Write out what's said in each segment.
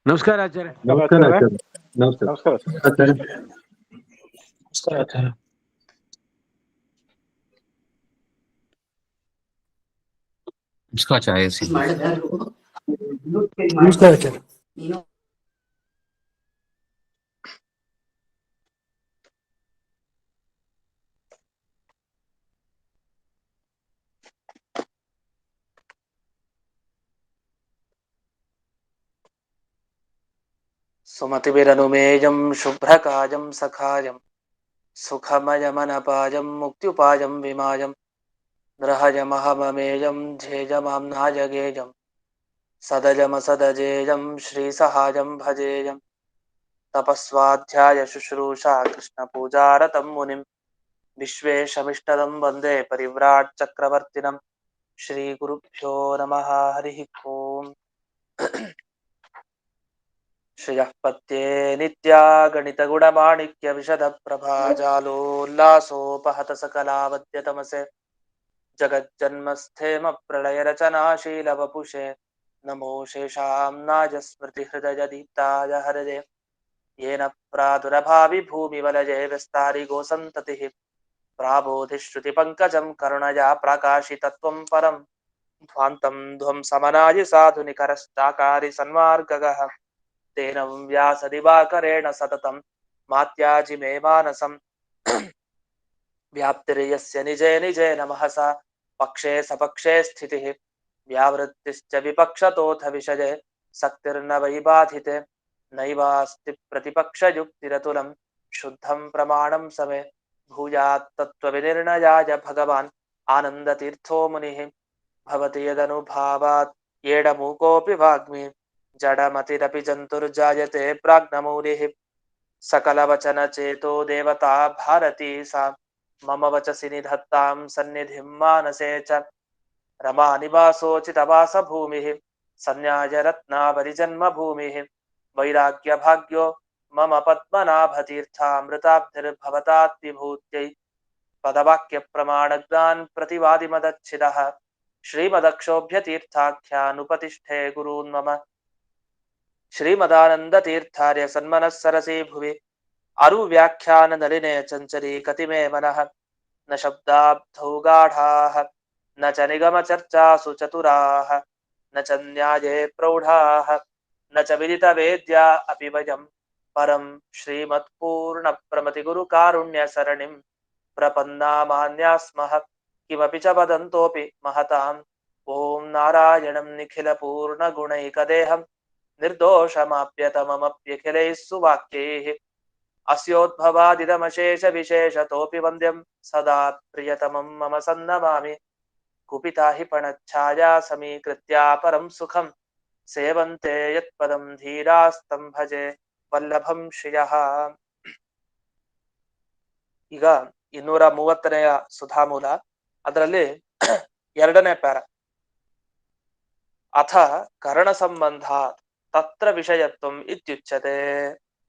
ನಮಸ್ಕಾರ ಆಚಾರ್ಯ. ನಮಸ್ಕಾರ ಆಚಾರ್ಯ. ನಮಸ್ಕಾರ ಆಚಾರ್ಯ. ನಮಸ್ಕಾರ ಆಚಾರ್ಯ. ನಮಸ್ಕಾರ ಆಚಾರ್ಯ. ನಮಸ್ಕಾರ ಆಚಾರ್ಯ. ಸುಮತಿಭಿರನುಮೇಯಂ ಶುಭ್ರಕಾಯಂ ಸಖಾಯಂ ಸುಖಮಯಮನಪಾಯಂ ಮುಕ್ತ್ಯುಪಾಯಂ ವಿಮಾಯಂ ಗ್ರಹಯಮಹಮಮೇಯಂ ಧ್ಯೇಯಮಾಮ್ನಾಯಗೇಯಂ ಸದಜಮಸದಜೇಯಂ ಶ್ರೀಸಹಾಯಂ ಭಜೇಯಂ ತಪಸ್ವಾಧ್ಯಾಯ ಶುಶ್ರೂಷಾ ಕೃಷ್ಣಪೂಜಾರತಂ ಮುನಿಂ ವಿಶ್ವೇಶಮಿಷ್ಟದಂ ವಂದೇ ಪರಿವ್ರಾಟ್ ಚಕ್ರವರ್ತಿನಂ ಶ್ರೀಗುರುಭ್ಯೋ ನಮಃ. ಹರಿ ಓಂ. ಶ್ರಿಯಃ ಪತ್ಯೇ ನಿತ್ಯಾ ಗಣಿತ ಗುಣಮಾಣಿಕ್ಯ ವಿಶದ ಪ್ರಭಾಜಾಲೋಲ್ಲಾಸೋಪಹತ ಸಕಲಾವದ್ಯ ತಮಸೆ ಜಗಜ್ಜನ್ಮಸ್ಥೇಮ ಪ್ರಳಯ ರಚನಾಶೀಲ ವಪುಷೆ ನಮೋ ಶೇಷಾಂನಾಜ ಸ್ಮೃತಿ ಹೃದಯ ದೀಪ್ತಾಯ ಹರದೆ ಯೇನ ಪ್ರಾದುರಭಾವಿ ಭೂಮಿವಲಯೇ ವಿಸ್ತಾರಿಗೋ ಸಂತತಿಃ ಪ್ರಾಬೋಧಿಶ್ರುತಿ ಪಂಕಜಂ ಕರುಣಯಾ ಪ್ರಾಕಾಶಿತತ್ವಂ ಪರಂ ಧ್ವಾಂತಂ ಧ್ವಂಸಮನಾಯ ಸಾಧುನಿಕರಶ್ಚಾಕಾರಿ ಸನ್ಮಾರ್ಗಗಃ ತೇನ ವ್ಯಾಸದಿವಾಕರೇಣ ಸತತಂ ಮಾತ್ಯಾಜಿ ಮೇ ಮಾನಸಂ ವ್ಯಾಪ್ತಿರ್ಯಸ್ಯ ನಿಜೇ ನಿಜೇನ ಮಹಸಾ ಪಕ್ಷೇ ಸಪಕ್ಷೇ ಸ್ಥಿತಿಃ ವ್ಯಾವೃತ್ತಿಶ್ಚ ವಿಪಕ್ಷತೋಥ ವಿಷಯೇ ಸಕ್ತಿರ್ನ ವೈ ಬಾಧಿತೆ ನೈವಾಸ್ತಿ ಪ್ರತಿಪಕ್ಷಯುಕ್ತಿರತುಲಂ ಶುದ್ಧಂ ಪ್ರಮಾಣಂ ಸಮೇ ಭೂಯಾತ್ ತತ್ವವಿನಿರ್ಣಯಾಯ ಭಗವಾನ್ ಆನಂದತೀರ್ಥೋ ಮುನಿಃ ಭವತಿ ಯದನುಭಾವಾತ್ ಏಡಮೂಕೋಪಿ ವಾಗ್ಮಿ ಜಡಮತಿರಪಿ ಜಂತುರ್ಜಾಯತೆ ಪ್ರಾಜ್ಞಮೌಲಿಃ ಸಕಲವಚನ ಚೇತೋ ದೇವತಾ ಭಾರತೀ ಸಾ ಮಮ ವಚಸಿ ನಿಧತ್ತಾಂ ಸನ್ನಿಧಿಂ ಮಾನಸೇ ಚ ರಮಾ ನಿವಾಸೋಚಿತವಾಸ ಭೂಮಿಃ ಸನ್ಯಾಯ ರತ್ನಾವರಿ ಜನ್ಮ ಭೂಮಿಃ ವೈರಾಗ್ಯ ಭಾಗ್ಯೋ ಮಮ ಪದ್ಮನಾಭತೀರ್ಥಾಮೃತಾಬ್ಧಿರ್ಭವತಾತ್ವಿಭೂತ್ಯೈ ಪದವಾಕ್ಯ ಪ್ರಮಾಣಜ್ಞಾನ್ ಪ್ರತಿವಾದಿಮದಚ್ಛಿದಃ ಶ್ರೀಮದಕ್ಷೋಭ್ಯತೀರ್ಥಾಖ್ಯಾನುಪತಿಷ್ಠೆ ಗುರೂನ್ ಮಮ ಶ್ರೀಮದಾನಂದತೀರ್ಥಾರ್ಯ ಸನ್ಮನಸ್ಸರಸಿ ಭುವಿ ಅರು ವ್ಯಾಖ್ಯಾನ ನಳಿನೇ ಚಂಚರಿ ಕತಿಮೇ ಮನಃ ನ ಶಬ್ದಾಬ್ಧೌ ಗಾಢಾಃ ನ ಚ ನಿಗಮ ಚರ್ಚಾಸು ಚತುರಾಃ ನ ಚ ನ್ಯಾಯೇ ಪ್ರೌಢಾಃ ನ ಚ ವಿದಿತ ವೇದ್ಯಾ ಅಪಿ ವಯಂ ಪರಂ ಶ್ರೀಮತ್ಪೂರ್ಣ ಪ್ರಮತಿ ಗುರು ಕಾರುಣ್ಯ ಸರಣಿಂ ಪ್ರಪನ್ನಾಮಾನ್ಯಾಸ್ಮಃ ಕಿಮಪಿ ಚ ವದಂತೋಪಿ ಮಹತಾಂ ಓಂ ನಾರಾಯಣಂ ನಿಖಿಲ ಪೂರ್ಣ ಗುಣೈಕದೇಹಂ ನಿರ್ದೋಷಮಾಪ್ಯತಮಮಪ್ಯಖಿಲೈಃ ಸುವಾಕ್ಯೈಃ ಅಸ್ಯೋದ್ಭವಾದಿದಮಶೇಷ ವಿಶೇಷತೋಪಿ ವಂದ್ಯಂ ಸದಾ ಪ್ರಿಯತಮಂ ಮಮ ಸನ್ನಮಾಮಿ ಕುಪಿತಾ ಹಿ ಪಣಚ್ಛಾಯಾ ಸಮೀಕೃತ್ಯ ಪರಂ ಸುಖಂ ಸೇವಂತೆ ಯತ್ಪದಂ ಧೀರಾಸ್ತಂ ಭಜೆ ವಲ್ಲಭಂ ಶ್ರಿಯಃ. ಈಗ 230ನೆಯ ಸುಧಾಮೂಲ, ಅದರಲ್ಲಿ 2ನೇ ಪ್ಯಾರ. ಅಥ ಕರಣ ಸಂಬಂಧಾತ್ ತತ್ರ ವಿಷಯತ್ವಂ ಇತ್ಯುಚ್ಯತೆ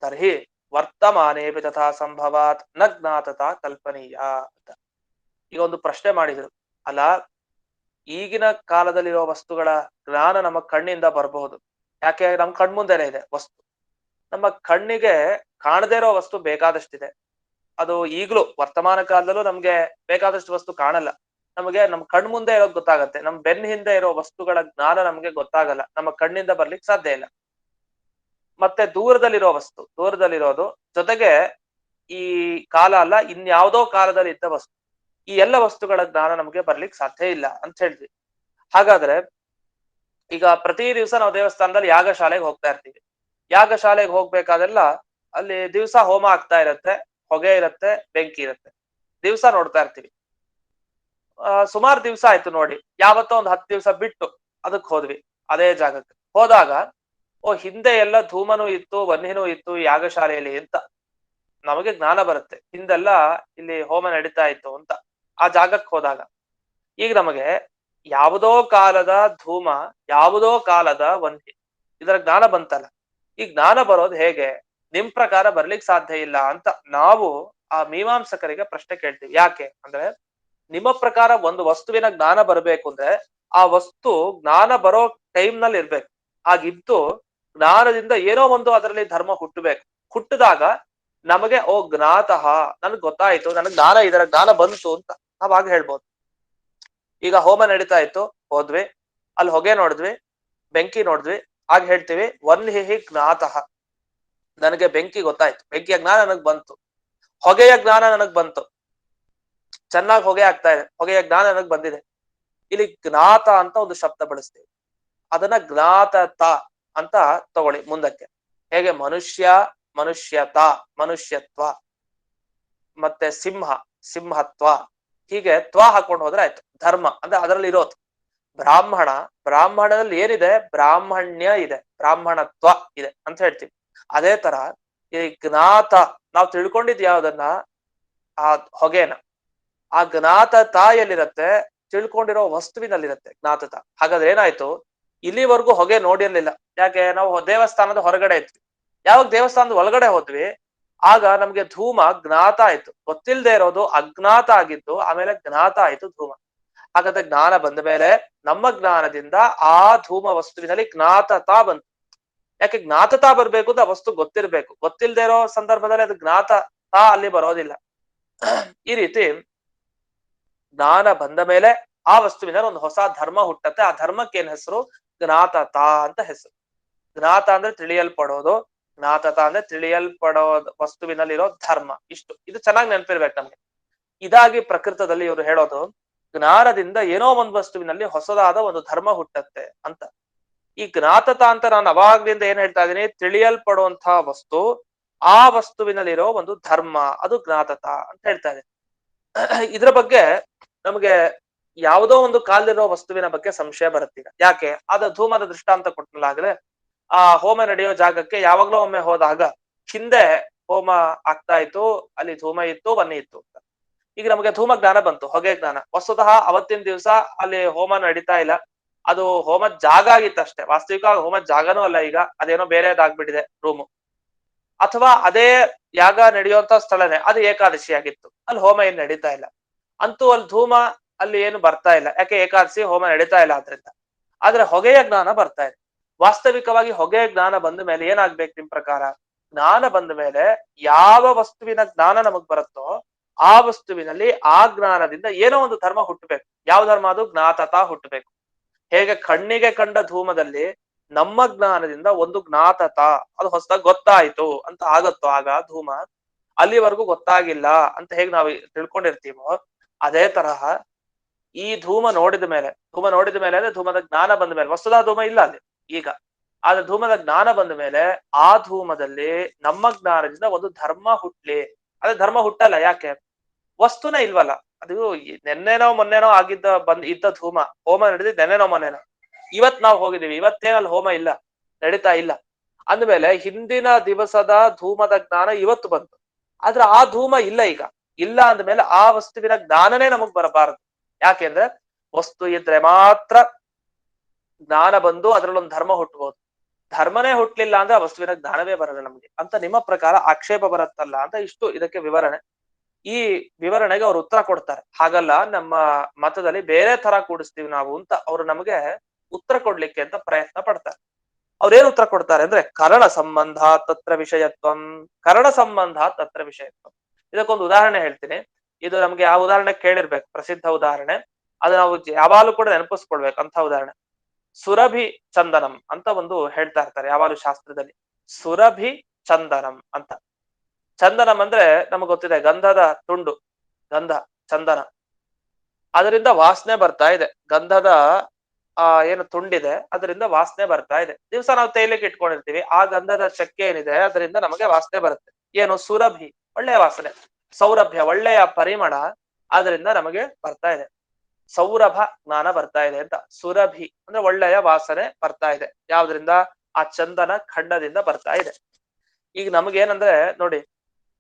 ತರ್ಹಿ ವರ್ತಮಾನೇಪಿ ತಥಾ ಸಂಭವಾತ್ ನ ಜ್ಞಾತತಾ ಕಲ್ಪನೀಯ ಅಂತ. ಈಗ ಒಂದು ಪ್ರಶ್ನೆ ಮಾಡಿದ್ರು, ಅಲ್ಲ ಈಗಿನ ಕಾಲದಲ್ಲಿರೋ ವಸ್ತುಗಳ ಜ್ಞಾನ ನಮ್ಮ ಕಣ್ಣಿಂದ ಬರಬಹುದು, ಯಾಕೆ? ನಮ್ಮ ಕಣ್ಮುಂದೆನೆ ಇದೆ ವಸ್ತು. ನಮ್ಮ ಕಣ್ಣಿಗೆ ಕಾಣದೇ ಇರೋ ವಸ್ತು ಬೇಕಾದಷ್ಟಿದೆ. ಅದು ಈಗಲೂ ವರ್ತಮಾನ ಕಾಲದಲ್ಲೂ ನಮ್ಗೆ ಬೇಕಾದಷ್ಟು ವಸ್ತು ಕಾಣಲ್ಲ. ನಮಗೆ ನಮ್ಮ ಕಣ್ಮುಂದೆ ಇರೋದು ಗೊತ್ತಾಗತ್ತೆ. ನಮ್ಮ ಬೆನ್ನ ಹಿಂದೆ ಇರೋ ವಸ್ತುಗಳ ಜ್ಞಾನ ನಮ್ಗೆ ಗೊತ್ತಾಗಲ್ಲ, ನಮ್ಮ ಕಣ್ಣಿಂದ ಬರ್ಲಿಕ್ಕೆ ಸಾಧ್ಯ ಇಲ್ಲ. ಮತ್ತೆ ದೂರದಲ್ಲಿರೋ ವಸ್ತು, ದೂರದಲ್ಲಿರೋದು ಜೊತೆಗೆ ಈ ಕಾಲ ಅಲ್ಲ ಇನ್ಯಾವುದೋ ಕಾಲದಲ್ಲಿ ಇದ್ದ ವಸ್ತು, ಈ ಎಲ್ಲ ವಸ್ತುಗಳ ಜ್ಞಾನ ನಮ್ಗೆ ಬರ್ಲಿಕ್ಕೆ ಸಾಧ್ಯ ಇಲ್ಲ ಅಂತ ಹೇಳ್ತೀವಿ. ಹಾಗಾದ್ರೆ ಈಗ ಪ್ರತಿ ದಿವಸ ನಾವು ದೇವಸ್ಥಾನದಲ್ಲಿ ಯಾಗಶಾಲೆಗೆ ಹೋಗ್ತಾ ಇರ್ತೀವಿ. ಯಾಗಶಾಲೆಗೆ ಹೋಗ್ಬೇಕಾದೆಲ್ಲ ಅಲ್ಲಿ ದಿವಸ ಹೋಮ ಆಗ್ತಾ ಇರತ್ತೆ, ಹೊಗೆ ಇರತ್ತೆ, ಬೆಂಕಿ ಇರತ್ತೆ, ದಿವಸ ನೋಡ್ತಾ ಇರ್ತೀವಿ. ಸುಮಾರು ದಿವಸ ಆಯ್ತು ನೋಡಿ, ಯಾವತ್ತೋ ಒಂದು 10 ದಿವಸ ಬಿಟ್ಟು ಅದಕ್ಕೆ ಹೋದ್ವಿ. ಅದೇ ಜಾಗಕ್ಕೆ ಹೋದಾಗ ಓ ಹಿಂದೆ ಎಲ್ಲ ಧೂಮನೂ ಇತ್ತು, ವನ್ಹಿನೂ ಇತ್ತು ಯಾಗಶಾಲೆಯಲ್ಲಿ ಅಂತ ನಮಗೆ ಜ್ಞಾನ ಬರುತ್ತೆ. ಹಿಂದೆಲ್ಲ ಇಲ್ಲಿ ಹೋಮ ನಡೀತಾ ಇತ್ತು ಅಂತ ಆ ಜಾಗಕ್ಕೆ ಹೋದಾಗ ಈಗ ನಮಗೆ ಯಾವುದೋ ಕಾಲದ ಧೂಮ, ಯಾವುದೋ ಕಾಲದ ವನ್ಹಿ, ಇದರ ಜ್ಞಾನ ಬಂತಲ್ಲ. ಈ ಜ್ಞಾನ ಬರೋದು ಹೇಗೆ? ನಿಮ್ ಪ್ರಕಾರ ಬರ್ಲಿಕ್ಕೆ ಸಾಧ್ಯ ಇಲ್ಲ ಅಂತ ನಾವು ಆ ಮೀಮಾಂಸಕರಿಗೆ ಪ್ರಶ್ನೆ ಕೇಳ್ತೀವಿ. ಯಾಕೆ ಅಂದ್ರೆ, ನಿಮ್ಮ ಪ್ರಕಾರ ಒಂದು ವಸ್ತುವಿನ ಜ್ಞಾನ ಬರಬೇಕು ಅಂದ್ರೆ ಆ ವಸ್ತು ಜ್ಞಾನ ಬರೋ ಟೈಮ್ ನಲ್ಲಿ ಇರ್ಬೇಕು. ಹಾಗಿದ್ದು ಜ್ಞಾನದಿಂದ ಏನೋ ಒಂದು ಅದರಲ್ಲಿ ಧರ್ಮ ಹುಟ್ಟಬೇಕು. ಹುಟ್ಟಿದಾಗ ನಮಗೆ ಓ ಜ್ಞಾತಃ, ನನ್ಗೆ ಗೊತ್ತಾಯ್ತು, ನನಗೆ ಜ್ಞಾನ ಇದರ ಜ್ಞಾನ ಬಂತು ಅಂತ ನಾವಾಗ ಹೇಳ್ಬೋದು. ಈಗ ಹೋಮ ನಡೀತಾ ಇತ್ತು, ಹೋದ್ವಿ, ಅಲ್ಲಿ ಹೊಗೆ ನೋಡಿದ್ವಿ, ಬೆಂಕಿ ನೋಡಿದ್ವಿ, ಆಗ ಹೇಳ್ತೀವಿ ವನ್ಹಿ ಜ್ಞಾತಃ, ನನಗೆ ಬೆಂಕಿ ಗೊತ್ತಾಯ್ತು, ಬೆಂಕಿಯ ಜ್ಞಾನ ನನಗ್ ಬಂತು. ಹೊಗೆಯ ಜ್ಞಾನ ನನಗ್ ಬಂತು, ಚೆನ್ನಾಗಿ ಹೊಗೆ ಆಗ್ತಾ ಇದೆ, ಹೊಗೆಯ ಜ್ಞಾನ ನನಗ್ ಬಂದಿದೆ. ಇಲ್ಲಿ ಜ್ಞಾತ ಅಂತ ಒಂದು ಶಬ್ದ ಬಳಸ್ತೀವಿ, ಅದನ್ನ ಜ್ಞಾತತ ಅಂತ ತಗೊಳ್ಳಿ ಮುಂದಕ್ಕೆ. ಹೇಗೆ ಮನುಷ್ಯ, ಮನುಷ್ಯತ, ಮನುಷ್ಯತ್ವ, ಮತ್ತೆ ಸಿಂಹ, ಸಿಂಹತ್ವ, ಹೀಗೆ ತ್ವ ಹಾಕೊಂಡು ಹೋದ್ರೆ ಆಯ್ತು. ಧರ್ಮ ಅಂದ್ರೆ ಅದರಲ್ಲಿ ಇರೋದು. ಬ್ರಾಹ್ಮಣ, ಬ್ರಾಹ್ಮಣದಲ್ಲಿ ಏನಿದೆ, ಬ್ರಾಹ್ಮಣ್ಯ ಇದೆ, ಬ್ರಾಹ್ಮಣತ್ವ ಇದೆ ಅಂತ ಹೇಳ್ತೀವಿ. ಅದೇ ತರ ಈ ಜ್ಞಾತ, ನಾವು ತಿಳ್ಕೊಂಡಿದ್ ಯಾವ್ದನ್ನ, ಆ ಹೊಗೆನ, ಆ ಜ್ಞಾತತ ಎಲ್ಲಿರತ್ತೆ, ತಿಳ್ಕೊಂಡಿರೋ ವಸ್ತುವಿನಲ್ಲಿರತ್ತೆ ಜ್ಞಾತತ. ಹಾಗಾದ್ರೆ ಏನಾಯ್ತು, ಇಲ್ಲಿವರೆಗೂ ಹೊಗೆ ನೋಡಿರ್ಲಿಲ್ಲ. ಯಾಕೆ, ನಾವು ದೇವಸ್ಥಾನದ ಹೊರಗಡೆ ಇದ್ವಿ. ಯಾವಾಗ ದೇವಸ್ಥಾನದ ಒಳಗಡೆ ಹೋದ್ವಿ, ಆಗ ನಮ್ಗೆ ಧೂಮ ಜ್ಞಾತ ಆಯ್ತು. ಗೊತ್ತಿಲ್ಲದೆ ಇರೋದು ಅಜ್ಞಾತ ಆಗಿದ್ದು, ಆಮೇಲೆ ಜ್ಞಾತ ಆಯ್ತು ಧೂಮ. ಹಾಗಾದ್ರೆ ಜ್ಞಾನ ಬಂದ ಮೇಲೆ ನಮ್ಮ ಜ್ಞಾನದಿಂದ ಆ ಧೂಮ ವಸ್ತುವಿನಲ್ಲಿ ಜ್ಞಾತತ ಬಂತು. ಯಾಕೆ ಜ್ಞಾತತ ಬರ್ಬೇಕು ಅಂತ ವಸ್ತು ಗೊತ್ತಿರ್ಬೇಕು. ಗೊತ್ತಿಲ್ಲದೆ ಇರೋ ಸಂದರ್ಭದಲ್ಲಿ ಅದು ಜ್ಞಾತತ ಅಲ್ಲಿ ಬರೋದಿಲ್ಲ. ಈ ರೀತಿ ಜ್ಞಾನ ಬಂದ ಮೇಲೆ ಆ ವಸ್ತುವಿನಲ್ಲಿ ಒಂದು ಹೊಸ ಧರ್ಮ ಹುಟ್ಟತ್ತೆ. ಆ ಧರ್ಮಕ್ಕೆ ಏನ್ ಹೆಸರು, ಜ್ಞಾತತ ಅಂತ ಹೆಸರು. ಜ್ಞಾತ ಅಂದ್ರೆ ತಿಳಿಯಲ್ಪಡೋದು, ಜ್ಞಾತತ ಅಂದ್ರೆ ತಿಳಿಯಲ್ಪಡೋ ವಸ್ತುವಿನಲ್ಲಿರೋ ಧರ್ಮ. ಇಷ್ಟು, ಇದು ಚೆನ್ನಾಗಿ ನೆನಪಿರ್ಬೇಕು ನಮ್ಗೆ. ಇದಾಗಿ ಪ್ರಕೃತದಲ್ಲಿ ಇವರು ಹೇಳೋದು, ಜ್ಞಾನದಿಂದ ಏನೋ ಒಂದು ವಸ್ತುವಿನಲ್ಲಿ ಹೊಸದಾದ ಒಂದು ಧರ್ಮ ಹುಟ್ಟತ್ತೆ ಅಂತ. ಈ ಜ್ಞಾತತ ಅಂತ ನಾನು ಅವಾಗ್ಲಿಂದ ಏನ್ ಹೇಳ್ತಾ ಇದ್ದೀನಿ, ತಿಳಿಯಲ್ಪಡುವಂತಹ ವಸ್ತು, ಆ ವಸ್ತುವಿನಲ್ಲಿರೋ ಒಂದು ಧರ್ಮ, ಅದು ಜ್ಞಾತತ ಅಂತ ಹೇಳ್ತಾ ಇದೆ. ಇದ್ರ ಬಗ್ಗೆ ನಮಗೆ ಯಾವುದೋ ಒಂದು ಕಾಲಿರೋ ವಸ್ತುವಿನ ಬಗ್ಗೆ ಸಂಶಯ ಬರುತ್ತೀಗ. ಯಾಕೆ, ಅದ ಧೂಮದ ದೃಷ್ಟಾಂತ ಕೊಟ್ಟಲಾಗದೆ, ಆ ಹೋಮ ನಡೆಯೋ ಜಾಗಕ್ಕೆ ಯಾವಾಗ್ಲೋ ಒಮ್ಮೆ ಹೋದಾಗ ಹಿಂದೆ ಹೋಮ ಆಗ್ತಾ ಇತ್ತು, ಅಲ್ಲಿ ಧೂಮ ಇತ್ತು, ಬನ್ನಿ ಇತ್ತು ಅಂತ. ಈಗ ನಮಗೆ ಧೂಮ ಜ್ಞಾನ ಬಂತು, ಹೊಗೆ ಜ್ಞಾನ. ವಸ್ತುತಃ ಅವತ್ತಿನ ದಿವಸ ಅಲ್ಲಿ ಹೋಮ ನಡೀತಾ ಇಲ್ಲ, ಅದು ಹೋಮದ ಜಾಗ ಆಗಿತ್ತಷ್ಟೇ. ವಾಸ್ತವಿಕವಾಗಿ ಹೋಮದ ಜಾಗನೂ ಅಲ್ಲ, ಈಗ ಅದೇನೋ ಬೇರೆದಾಗ್ಬಿಟ್ಟಿದೆ ರೂಮು. ಅಥವಾ ಅದೇ ಯಾಗ ನಡೆಯುವಂತ ಸ್ಥಳನೇ, ಅದು ಏಕಾದಶಿ ಆಗಿತ್ತು, ಅಲ್ಲಿ ಹೋಮ ಏನ್ ನಡೀತಾ ಇಲ್ಲ. ಅಂತೂ ಅಲ್ಲಿ ಧೂಮ ಅಲ್ಲಿ ಏನು ಬರ್ತಾ ಇಲ್ಲ, ಯಾಕೆ ಏಕಾದಶಿ ಹೋಮ ನಡೀತಾ ಇಲ್ಲ ಆದ್ರಿಂದ. ಆದ್ರೆ ಹೊಗೆಯ ಜ್ಞಾನ ಬರ್ತಾ ಇದೆ. ವಾಸ್ತವಿಕವಾಗಿ ಹೊಗೆಯ ಜ್ಞಾನ ಬಂದ ಮೇಲೆ ಏನಾಗ್ಬೇಕು ನಿಮ್ ಪ್ರಕಾರ, ಜ್ಞಾನ ಬಂದ ಮೇಲೆ ಯಾವ ವಸ್ತುವಿನ ಜ್ಞಾನ ನಮಗ್ ಬರುತ್ತೋ ಆ ವಸ್ತುವಿನಲ್ಲಿ ಆ ಜ್ಞಾನದಿಂದ ಏನೋ ಒಂದು ಧರ್ಮ ಹುಟ್ಟಬೇಕು. ಯಾವ ಧರ್ಮ ಅದು, ಜ್ಞಾತತ ಹುಟ್ಟಬೇಕು. ಹೇಗೆ ಕಣ್ಣಿಗೆ ಕಂಡ ಧೂಮದಲ್ಲಿ ನಮ್ಮ ಜ್ಞಾನದಿಂದ ಒಂದು ಜ್ಞಾತತ, ಅದು ಹೊಸದಾಗಿ ಗೊತ್ತಾಯ್ತು ಅಂತ ಆಗತ್ತೋ ಆಗ ಧೂಮ, ಅಲ್ಲಿವರೆಗೂ ಗೊತ್ತಾಗಿಲ್ಲ ಅಂತ ಹೇಗೆ ನಾವು ತಿಳ್ಕೊಂಡಿರ್ತೀವೋ, ಅದೇ ತರಹ ಈ ಧೂಮ ನೋಡಿದ ಮೇಲೆ ಅಂದ್ರೆ ಧೂಮದ ಜ್ಞಾನ ಬಂದ ಮೇಲೆ, ವಸ್ತುದ ಧೂಮ ಇಲ್ಲ ಅಲ್ಲಿ ಈಗ, ಆದ್ರೆ ಧೂಮದ ಜ್ಞಾನ ಬಂದ ಮೇಲೆ ಆ ಧೂಮದಲ್ಲಿ ನಮ್ಮ ಜ್ಞಾನದಿಂದ ಒಂದು ಧರ್ಮ ಹುಟ್ಲಿ. ಅದೇ ಧರ್ಮ ಹುಟ್ಟಲ್ಲ, ಯಾಕೆ, ವಸ್ತುನೇ ಇಲ್ವಲ್ಲ. ಅದು ನೆನ್ನೆನೋ ಮೊನ್ನೆನೋ ಇದ್ದ ಧೂಮ, ಹೋಮ ನಡೆದಿದ್ ನೆನ್ನೆನೋ ಮೊನ್ನೆನೋ. ಇವತ್ ನಾವು ಹೋಗಿದೀವಿ, ಇವತ್ತೇನಲ್ಲಿ ಹೋಮ ಇಲ್ಲ, ನಡೀತಾ ಇಲ್ಲ ಅಂದ್ಮೇಲೆ ಹಿಂದಿನ ದಿವಸದ ಧೂಮದ ಜ್ಞಾನ ಇವತ್ತು ಬಂತು. ಆದ್ರೆ ಆ ಧೂಮ ಇಲ್ಲ ಈಗ. ಇಲ್ಲ ಅಂದ್ಮೇಲೆ ಆ ವಸ್ತುವಿನ ಜ್ಞಾನನೇ ನಮಗ್ ಬರಬಾರದು. ಯಾಕೆಂದ್ರೆ ವಸ್ತು ಇದ್ರೆ ಮಾತ್ರ ಜ್ಞಾನ ಬಂದು ಅದ್ರಲ್ಲೊಂದು ಧರ್ಮ ಹುಟ್ಟಬಹುದು. ಧರ್ಮನೇ ಹುಟ್ಲಿಲ್ಲ ಅಂದ್ರೆ ಆ ವಸ್ತುವಿನ ಜ್ಞಾನವೇ ಬರಲ್ಲ ನಮ್ಗೆ ಅಂತ ನಿಮ್ಮ ಪ್ರಕಾರ ಆಕ್ಷೇಪ ಬರುತ್ತಲ್ಲ ಅಂತ. ಇಷ್ಟು ಇದಕ್ಕೆ ವಿವರಣೆ. ಈ ವಿವರಣೆಗೆ ಅವ್ರು ಉತ್ತರ ಕೊಡ್ತಾರೆ, ಹಾಗಲ್ಲ, ನಮ್ಮ ಮತದಲ್ಲಿ ಬೇರೆ ತರ ಕೂಡಿಸ್ತೀವಿ ನಾವು ಅಂತ ಅವ್ರು ನಮಗೆ ಉತ್ತರ ಕೊಡ್ಲಿಕ್ಕೆ ಅಂತ ಪ್ರಯತ್ನ ಪಡ್ತಾರೆ. ಅವ್ರೇನ್ ಉತ್ತರ ಕೊಡ್ತಾರೆ ಅಂದ್ರೆ, ಕರಣ ಸಂಬಂಧ ತತ್ರ ವಿಷಯತ್ವಂ, ಕರಣ ಸಂಬಂಧ ತತ್ರ ವಿಷಯತ್ವಂ. ಇದಕ್ಕೊಂದು ಉದಾಹರಣೆ ಹೇಳ್ತೀನಿ. ಇದು ನಮ್ಗೆ ಆ ಉದಾಹರಣೆ ಕೇಳಿರ್ಬೇಕು, ಪ್ರಸಿದ್ಧ ಉದಾಹರಣೆ. ಅದು ನಾವು ಯಾವಾಗಲೂ ಕೂಡ ನೆನಪಿಸ್ಕೊಳ್ಬೇಕು ಅಂತ ಉದಾಹರಣೆ. ಸುರಭಿ ಚಂದನಂ ಅಂತ ಒಂದು ಹೇಳ್ತಾ ಇರ್ತಾರೆ ಯಾವಾಗಲೂ ಶಾಸ್ತ್ರದಲ್ಲಿ. ಸುರಭಿ ಚಂದನಂ ಅಂತ. ಚಂದನಂ ಅಂದ್ರೆ ನಮಗ್ ಗೊತ್ತಿದೆ, ಗಂಧದ ತುಂಡು, ಗಂಧ, ಚಂದನ, ಅದರಿಂದ ವಾಸನೆ ಬರ್ತಾ ಇದೆ. ಗಂಧದ ಏನು ತುಂಡಿದೆ ಅದರಿಂದ ವಾಸನೆ ಬರ್ತಾ ಇದೆ. ದಿವಸ ನಾವು ತೈಲಕ್ಕೆ ಇಟ್ಕೊಂಡಿರ್ತೀವಿ, ಆ ಗಂಧದ ಚಕ್ಕೆ ಏನಿದೆ ಅದರಿಂದ ನಮಗೆ ವಾಸನೆ ಬರುತ್ತೆ. ಏನು, ಸುರಭಿ, ಒಳ್ಳೆಯ ವಾಸನೆ. ಸೌರಭ್ಯ, ಒಳ್ಳೆಯ ಪರಿಮಳ, ಅದರಿಂದ ನಮಗೆ ಬರ್ತಾ ಇದೆ. ಸೌರಭ ಜ್ಞಾನ ಬರ್ತಾ ಇದೆ ಅಂತ. ಸುರಭಿ ಅಂದ್ರೆ ಒಳ್ಳೆಯ ವಾಸನೆ ಬರ್ತಾ ಇದೆ. ಯಾವ್ದ್ರಿಂದ, ಆ ಚಂದನ ಖಂಡದಿಂದ ಬರ್ತಾ ಇದೆ. ಈಗ ನಮಗೇನಂದ್ರೆ ನೋಡಿ,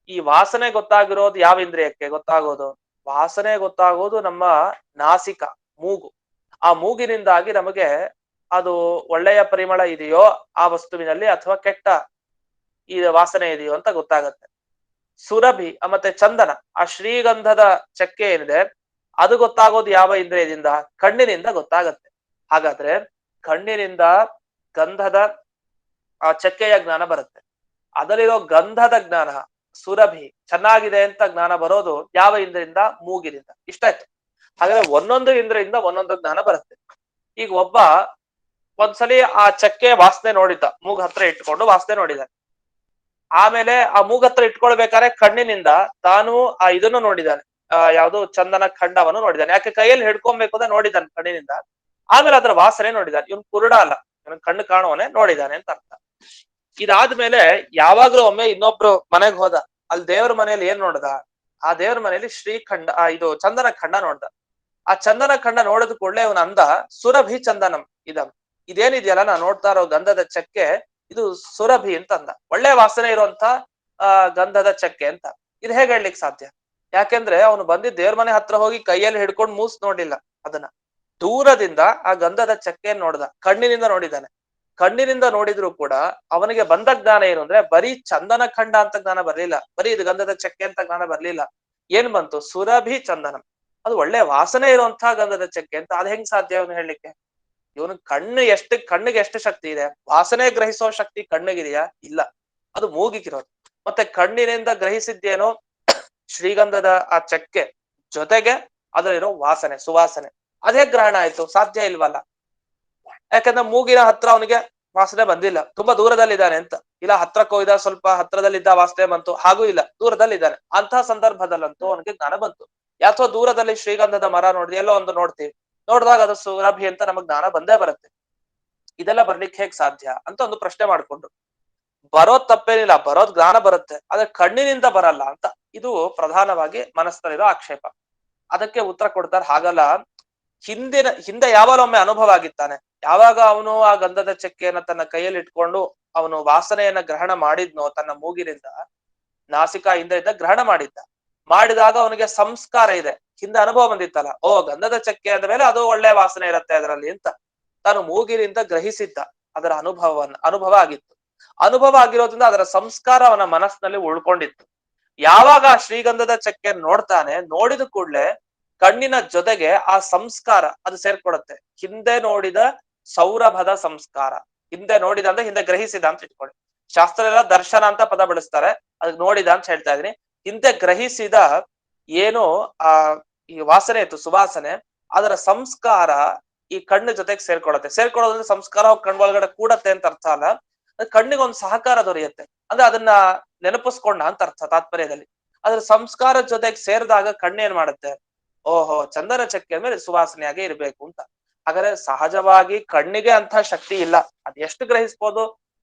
ಈ ವಾಸನೆ ಗೊತ್ತಾಗಿರೋದು ಯಾವ ಇಂದ್ರಿಯಕ್ಕೆ ಗೊತ್ತಾಗೋದು, ವಾಸನೆ ಗೊತ್ತಾಗೋದು ನಮ್ಮ ನಾಸಿಕ, ಮೂಗು. ಆ ಮೂಗಿನಿಂದಾಗಿ ನಮಗೆ ಅದು ಒಳ್ಳೆಯ ಪರಿಮಳ ಇದೆಯೋ ಆ ವಸ್ತುವಿನಲ್ಲಿ ಅಥವಾ ಕೆಟ್ಟ ಈ ವಾಸನೆ ಇದೆಯೋ ಅಂತ ಗೊತ್ತಾಗತ್ತೆ. ಸುರಭಿ ಮತ್ತೆ ಚಂದನ, ಆ ಶ್ರೀಗಂಧದ ಚಕ್ಕೆ ಏನಿದೆ ಅದು ಗೊತ್ತಾಗೋದು ಯಾವ ಇಂದ್ರಿಯದಿಂದ, ಕಣ್ಣಿನಿಂದ ಗೊತ್ತಾಗತ್ತೆ. ಹಾಗಾದ್ರೆ ಕಣ್ಣಿನಿಂದ ಗಂಧದ ಆ ಚಕ್ಕೆಯ ಜ್ಞಾನ ಬರುತ್ತೆ. ಅದರಲ್ಲಿರೋ ಗಂಧದ ಜ್ಞಾನ ಸುರಭಿ ಚೆನ್ನಾಗಿದೆ ಅಂತ ಜ್ಞಾನ ಬರೋದು ಯಾವ ಇಂದ್ರಿಯಿಂದ? ಮೂಗಿನಿಂದ. ಇಷ್ಟಾಯ್ತು. ಹಾಗಾದ್ರೆ ಒಂದೊಂದು ಇಂದ್ರಿಯಿಂದ ಒಂದೊಂದು ಜ್ಞಾನ ಬರುತ್ತೆ. ಈಗ ಒಬ್ಬ ಒಂದ್ಸಲಿ ಆ ಚಕ್ಕೆ ವಾಸನೆ ನೋಡಿದ್ದ, ಮೂಗ್ ಹತ್ರ ಇಟ್ಕೊಂಡು ವಾಸನೆ ನೋಡಿದ. ಆಮೇಲೆ ಆ ಮೂಗ್ ಹತ್ರ ಇಟ್ಕೊಳ್ಬೇಕಾದ್ರೆ ಕಣ್ಣಿನಿಂದ ತಾನು ಆ ಇದನ್ನು ನೋಡಿದಾನೆ, ಯಾವ್ದು ಚಂದನ ಖಂಡವನ್ನು ನೋಡಿದಾನೆ. ಯಾಕೆ ಕೈಯಲ್ಲಿ ಹಿಡ್ಕೊಬೇಕು ಅಂತ ನೋಡಿದಾನೆ ಕಣ್ಣಿನಿಂದ. ಆಮೇಲೆ ಅದರ ವಾಸನೆ ನೋಡಿದಾನೆ. ಇವನ್ ಕುರುಡ ಅಲ್ಲ, ಇವನ್ ಕಣ್ಣು ಕಾಣುವನೆ ನೋಡಿದಾನೆ ಅಂತ ಅರ್ಥ. ಇದಾದ್ಮೇಲೆ ಯಾವಾಗ್ಲೂ ಒಮ್ಮೆ ಇನ್ನೊಬ್ರು ಮನೆಗ್ ಹೋದ. ಅಲ್ಲಿ ದೇವ್ರ ಮನೆಯಲ್ಲಿ ಏನ್ ನೋಡ್ದ? ಆ ದೇವ್ರ ಮನೆಯಲ್ಲಿ ಶ್ರೀಖಂಡ, ಇದು ಚಂದನ ಖಂಡ ನೋಡ್ದ. ಆ ಚಂದನ ಖಂಡ ನೋಡಿದ ಕೂಡಲೇ ಅವನ ಅಂದ, ಸುರಭಿ ಚಂದನಂ ಇದಂ, ಇದೇನಿದೆಯಲ್ಲ ನಾ ನೋಡ್ತಾ ಇರೋ ಗಂಧದ ಚಕ್ಕೆ, ಇದು ಸುರಭಿ ಅಂತ ಅಂದ. ಒಳ್ಳೆ ವಾಸನೆ ಇರುವಂತ ಗಂಧದ ಚಕ್ಕೆ ಅಂತ. ಇದು ಹೇಗೆ ಹೇಳ್ಲಿಕ್ಕೆ ಸಾಧ್ಯ? ಯಾಕೆಂದ್ರೆ ಅವನು ಬಂದಿದ್ದ ದೇವ್ರ ಮನೆ ಹತ್ರ ಹೋಗಿ ಕೈಯಲ್ಲಿ ಹಿಡ್ಕೊಂಡು ಮೂಸ್ ನೋಡಿಲ್ಲ ಅದನ್ನ. ದೂರದಿಂದ ಆ ಗಂಧದ ಚಕ್ಕೆಯನ್ನು ನೋಡ್ದ, ಕಣ್ಣಿನಿಂದ ನೋಡಿದ್ದಾನೆ. ಕಣ್ಣಿನಿಂದ ನೋಡಿದ್ರು ಕೂಡ ಅವನಿಗೆ ಬಂದ ಜ್ಞಾನ ಏನು ಅಂದ್ರೆ ಬರೀ ಚಂದನ ಖಂಡ ಅಂತ ಜ್ಞಾನ ಬರ್ಲಿಲ್ಲ, ಬರೀ ಇದು ಗಂಧದ ಚಕ್ಕೆ ಅಂತ ಜ್ಞಾನ ಬರ್ಲಿಲ್ಲ. ಏನ್ ಬಂತು? ಸುರಭಿ ಚಂದನಂ, ಅದು ಒಳ್ಳೆ ವಾಸನೆ ಇರುವಂತಹ ಗಂಧದ ಚಕ್ಕೆ ಅಂತ. ಅದ್ ಹೆಂಗ್ ಸಾಧ್ಯ ಅವನು ಹೇಳಲಿಕ್ಕೆ? ಇವನು ಕಣ್ಣಿಗೆ ಎಷ್ಟು ಶಕ್ತಿ ಇದೆ? ವಾಸನೆ ಗ್ರಹಿಸೋ ಶಕ್ತಿ ಕಣ್ಣಿಗಿದೆಯಾ? ಇಲ್ಲ, ಅದು ಮೂಗಿಗಿರೋದು. ಮತ್ತೆ ಕಣ್ಣಿನಿಂದ ಗ್ರಹಿಸಿದ್ದೇನೋ ಶ್ರೀಗಂಧದ ಆ ಚಕ್ಕೆ, ಜೊತೆಗೆ ಅದರಲ್ಲಿರೋ ವಾಸನೆ, ಸುವಾಸನೆ. ಅದೇ ಗ್ರಹಣ ಆಯ್ತು? ಸಾಧ್ಯ ಇಲ್ವಲ್ಲ. ಯಾಕಂದ್ರೆ ಮೂಗಿನ ಹತ್ರ ಅವನಿಗೆ ವಾಸನೆ ಬಂದಿಲ್ಲ, ತುಂಬಾ ದೂರದಲ್ಲಿದ್ದಾನೆ ಅಂತ. ಇಲ್ಲ ಹತ್ರಕ್ಕೆ ಹೋಯ್ದ, ಸ್ವಲ್ಪ ಹತ್ರದಲ್ಲಿದ್ದ ವಾಸನೆ ಬಂತು, ಹಾಗೂ ಇಲ್ಲ ದೂರದಲ್ಲಿದ್ದಾನೆ. ಅಂತಹ ಸಂದರ್ಭದಲ್ಲಂತೂ ಅವನಿಗೆ ಜ್ಞಾನ ಬಂತು. ಯಾಥೋ ದೂರದಲ್ಲಿ ಶ್ರೀಗಂಧದ ಮರ ನೋಡಿದ್ವಿ, ಎಲ್ಲೋ ಒಂದು ನೋಡ್ತೀವಿ, ನೋಡಿದಾಗ ಅದು ಸುರಭಿ ಅಂತ ನಮಗ್ ಜ್ಞಾನ ಬಂದೇ ಬರುತ್ತೆ. ಇದೆಲ್ಲ ಬರ್ಲಿಕ್ಕೆ ಹೇಗ್ ಸಾಧ್ಯ ಅಂತ ಒಂದು ಪ್ರಶ್ನೆ ಮಾಡ್ಕೊಂಡು. ಬರೋದ್ ತಪ್ಪೇನಿಲ್ಲ, ಬರೋದ್ ಜ್ಞಾನ ಬರುತ್ತೆ, ಆದ್ರೆ ಕಣ್ಣಿನಿಂದ ಬರಲ್ಲ ಅಂತ. ಇದು ಪ್ರಧಾನವಾಗಿ ಮನಸ್ಸಲ್ಲಿರೋ ಆಕ್ಷೇಪ. ಅದಕ್ಕೆ ಉತ್ತರ ಕೊಡ್ತಾರೆ, ಹಾಗಲ್ಲ. ಹಿಂದೆ ಯಾವಾಗಲೊಮ್ಮೆ ಅನುಭವ ಆಗಿತ್ತಾನೆ. ಯಾವಾಗ ಅವನು ಆ ಗಂಧದ ಚಕ್ಕೆಯನ್ನ ತನ್ನ ಕೈಯಲ್ಲಿ ಇಟ್ಕೊಂಡು ಅವನು ವಾಸನೆಯನ್ನ ಗ್ರಹಣ ಮಾಡಿದ್ನೋ ತನ್ನ ಮೂಗಿನಿಂದ, ನಾಸಿಕಾ ಇಂದ್ರಿಯಿಂದ ಗ್ರಹಣ ಮಾಡಿದಾಗ ಅವನಿಗೆ ಸಂಸ್ಕಾರ ಇದೆ, ಹಿಂದೆ ಅನುಭವ ಬಂದಿತ್ತಲ್ಲ, ಓ ಗಂಧದ ಚಕ್ಕೆ ಅಂದ ಮೇಲೆ ಅದು ಒಳ್ಳೆ ವಾಸನೆ ಇರುತ್ತೆ ಅದರಲ್ಲಿ ಅಂತ ತಾನು ಮೂಗಿನಿಂದ ಗ್ರಹಿಸಿದ್ದ. ಅದರ ಅನುಭವ ಆಗಿತ್ತು. ಅನುಭವ ಆಗಿರೋದ್ರಿಂದ ಅದರ ಸಂಸ್ಕಾರ ಅವನ ಮನಸ್ಸಿನಲ್ಲಿ ಉಳ್ಕೊಂಡಿತ್ತು. ಯಾವಾಗ ಶ್ರೀಗಂಧದ ಚಕ್ಕೆ ನೋಡ್ತಾನೆ, ನೋಡಿದ ಕೂಡ್ಲೆ ಕಣ್ಣಿನ ಜೊತೆಗೆ ಆ ಸಂಸ್ಕಾರ ಅದು ಸೇರ್ಕೊಡುತ್ತೆ. ಹಿಂದೆ ನೋಡಿದ ಸೌರಭದ ಸಂಸ್ಕಾರ, ಹಿಂದೆ ನೋಡಿದ ಅಂದ್ರೆ ಹಿಂದೆ ಗ್ರಹಿಸಿದ ಅಂತ ಇಟ್ಕೊಳ್ಳಿ. ಶಾಸ್ತ್ರ ಎಲ್ಲ ದರ್ಶನ ಅಂತ ಪದ ಬಳಸ್ತಾರೆ, ಅದಕ್ಕೆ ನೋಡಿದ ಅಂತ ಹೇಳ್ತಾ ಇದೀನಿ. ಹಿಂದೆ ಗ್ರಹಿಸಿದ ಏನು ಈ ವಾಸನೆ ಇತ್ತು, ಸುವಾಸನೆ, ಅದರ ಸಂಸ್ಕಾರ ಈ ಕಣ್ಣು ಜೊತೆಗೆ ಸೇರ್ಕೊಳ್ಳೋದಂದ್ರೆ ಸಂಸ್ಕಾರ ಕಣ್ಣೊಳಗಡೆ ಕೂಡತ್ತೆ ಅಂತ ಅರ್ಥ ಅಲ್ಲ. ಕಣ್ಣಿಗೊಂದು ಸಹಕಾರ ದೊರೆಯುತ್ತೆ, ಅಂದ್ರೆ ಅದನ್ನ ನೆನಪಿಸ್ಕೊಂಡ ಅಂತ ಅರ್ಥ ತಾತ್ಪರ್ಯದಲ್ಲಿ. ಅದ್ರ ಸಂಸ್ಕಾರ ಜೊತೆಗೆ ಸೇರಿದಾಗ ಕಣ್ಣೇನ್ ಮಾಡುತ್ತೆ? ಓಹೋ, ಚಂದನ ಚಕ್ಕೆ ಮೇಲೆ ಸುವಾಸನೆಯಾಗೆ ಇರ್ಬೇಕು ಅಂತ. ಹಾಗಾದ್ರೆ ಸಹಜವಾಗಿ ಕಣ್ಣಿಗೆ ಅಂತ ಶಕ್ತಿ ಇಲ್ಲ. ಅದ್ ಎಷ್ಟು ಗ್ರಹಿಸ್ಬೋದು?